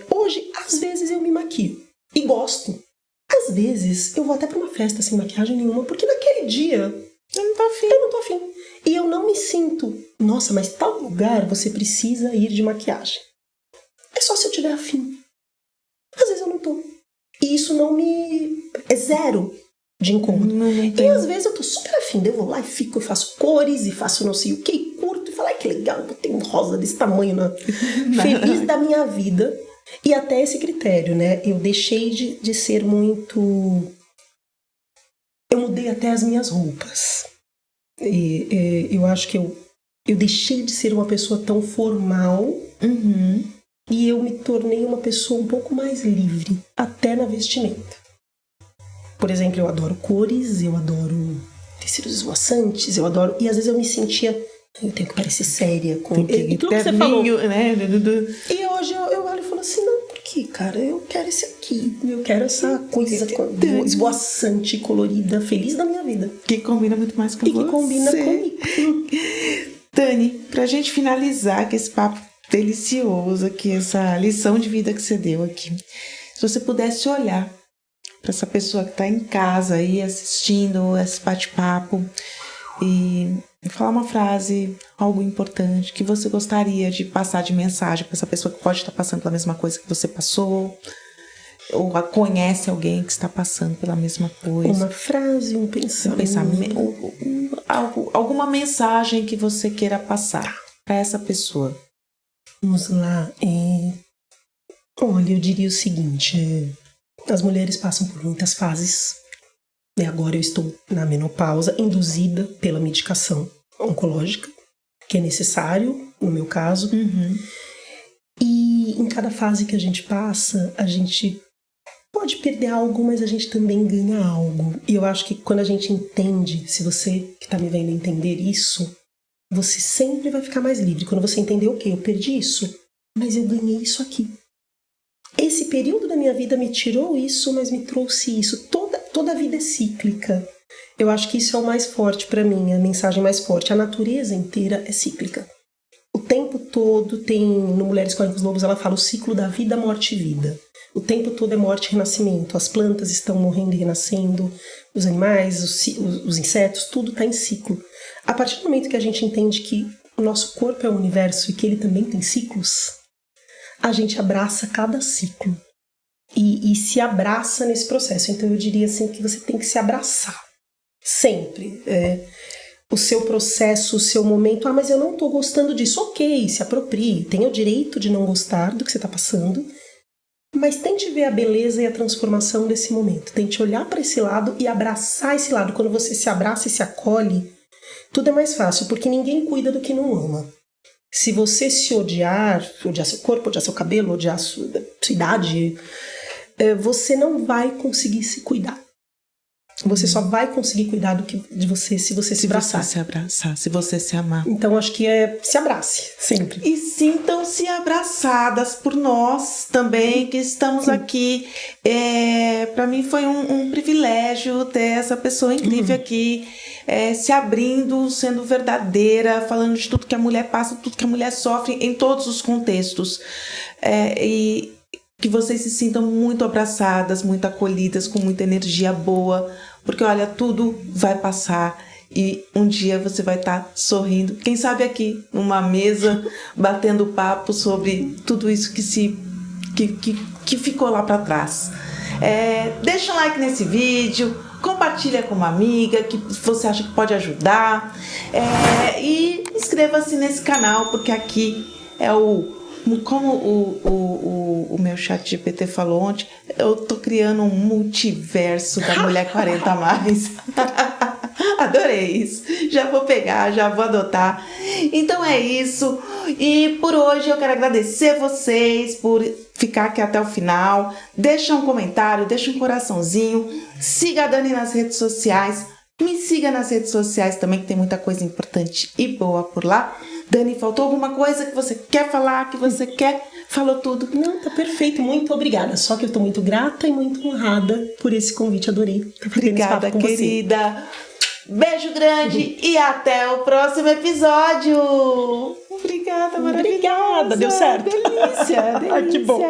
hoje, às vezes eu me maquio e gosto. Às vezes, eu vou até pra uma festa sem maquiagem nenhuma, porque naquele dia eu não tô afim. E eu não me sinto, nossa, mas tal lugar você precisa ir de maquiagem. É só se eu tiver afim. Às vezes eu não tô. E isso não me... é zero de incômodo. E às vezes eu tô super afim, eu vou lá e fico, eu faço cores e faço não sei o que, e curto e falo, que legal, eu botei um rosa desse tamanho, né? Feliz da minha vida. E até esse critério, né? Eu deixei de ser muito... Eu mudei até as minhas roupas. Eu acho que eu deixei de ser uma pessoa tão formal... E eu me tornei uma pessoa um pouco mais livre, até na vestimenta. Por exemplo, eu adoro cores, eu adoro tecidos esvoaçantes, eu adoro... E às vezes eu me sentia... Eu tenho que parecer séria com tudo que você falou. Né? E hoje eu olho e falo assim, não, por que, cara? Eu quero esse aqui. Eu quero essa coisa esvoaçante, colorida, feliz da minha vida. Que combina muito mais com você. E que combina comigo. Dani, pra gente finalizar com esse papo delicioso aqui, essa lição de vida que você deu aqui. Se você pudesse olhar para essa pessoa que está em casa aí assistindo esse bate-papo e falar uma frase, algo importante que você gostaria de passar de mensagem para essa pessoa que pode estar passando pela mesma coisa que você passou, ou conhece alguém que está passando pela mesma coisa. Uma frase, um pensamento. Alguma mensagem que você queira passar para essa pessoa. Vamos lá. Olha, eu diria o seguinte: as mulheres passam por muitas fases Agora eu estou na menopausa, induzida pela medicação oncológica, que é necessário, no meu caso. E em cada fase que a gente passa, a gente pode perder algo, mas a gente também ganha algo. E eu acho que quando a gente entende, se você que está me vendo entender isso, você sempre vai ficar mais livre. Quando você entender, ok, eu perdi isso, mas eu ganhei isso aqui. Esse período da minha vida me tirou isso, mas me trouxe isso. Toda a vida é cíclica. Eu acho que isso é o mais forte para mim, a mensagem mais forte. A natureza inteira é cíclica. O tempo todo tem, no Mulheres Correm com os Lobos, ela fala o ciclo da vida, morte e vida. O tempo todo é morte e renascimento. As plantas estão morrendo e renascendo, os animais, os insetos, tudo está em ciclo. A partir do momento que a gente entende que o nosso corpo é o universo e que ele também tem ciclos, a gente abraça cada ciclo e se abraça nesse processo. Então eu diria assim que você tem que se abraçar, sempre. O seu processo, o seu momento, mas eu não estou gostando disso, ok, se aproprie, tenha o direito de não gostar do que você está passando, mas tente ver a beleza e a transformação desse momento, tente olhar para esse lado e abraçar esse lado. Quando você se abraça e se acolhe, tudo é mais fácil, porque ninguém cuida do que não ama. Se você se odiar seu corpo, odiar seu cabelo, odiar sua idade, você não vai conseguir se cuidar. Você só vai conseguir cuidar de você se você se abraçar. Se você se abraçar, se você se amar. Então, acho que se abrace, sempre. E sintam-se abraçadas por nós também, que estamos aqui. Para mim foi um privilégio ter essa pessoa incrível aqui, se abrindo, sendo verdadeira, falando de tudo que a mulher passa, tudo que a mulher sofre, em todos os contextos. E que vocês se sintam muito abraçadas, muito acolhidas, com muita energia boa, porque olha, tudo vai passar e um dia você vai estar sorrindo, quem sabe aqui, numa mesa, batendo papo sobre tudo isso que ficou lá para trás. Deixa um like nesse vídeo, compartilha com uma amiga que você acha que pode ajudar, e inscreva-se nesse canal, porque aqui é como o meu chat GPT falou ontem, eu tô criando um multiverso da Mulher 40 a mais. Adorei isso. Já vou pegar, já vou adotar. Então é isso. E por hoje eu quero agradecer vocês por ficar aqui até o final. Deixa um comentário, deixa um coraçãozinho. Siga a Dani nas redes sociais. Me siga nas redes sociais também, que tem muita coisa importante e boa por lá. Dani, faltou alguma coisa que você quer falar, que você quer? Falou tudo. Não, tá perfeito. Muito obrigada. Só que eu tô muito grata e muito honrada por esse convite. Adorei. Obrigada, querida. Beijo grande e até o próximo episódio. Obrigada, maravilhosa. Obrigada, deu certo. Delícia, delícia. Que bom.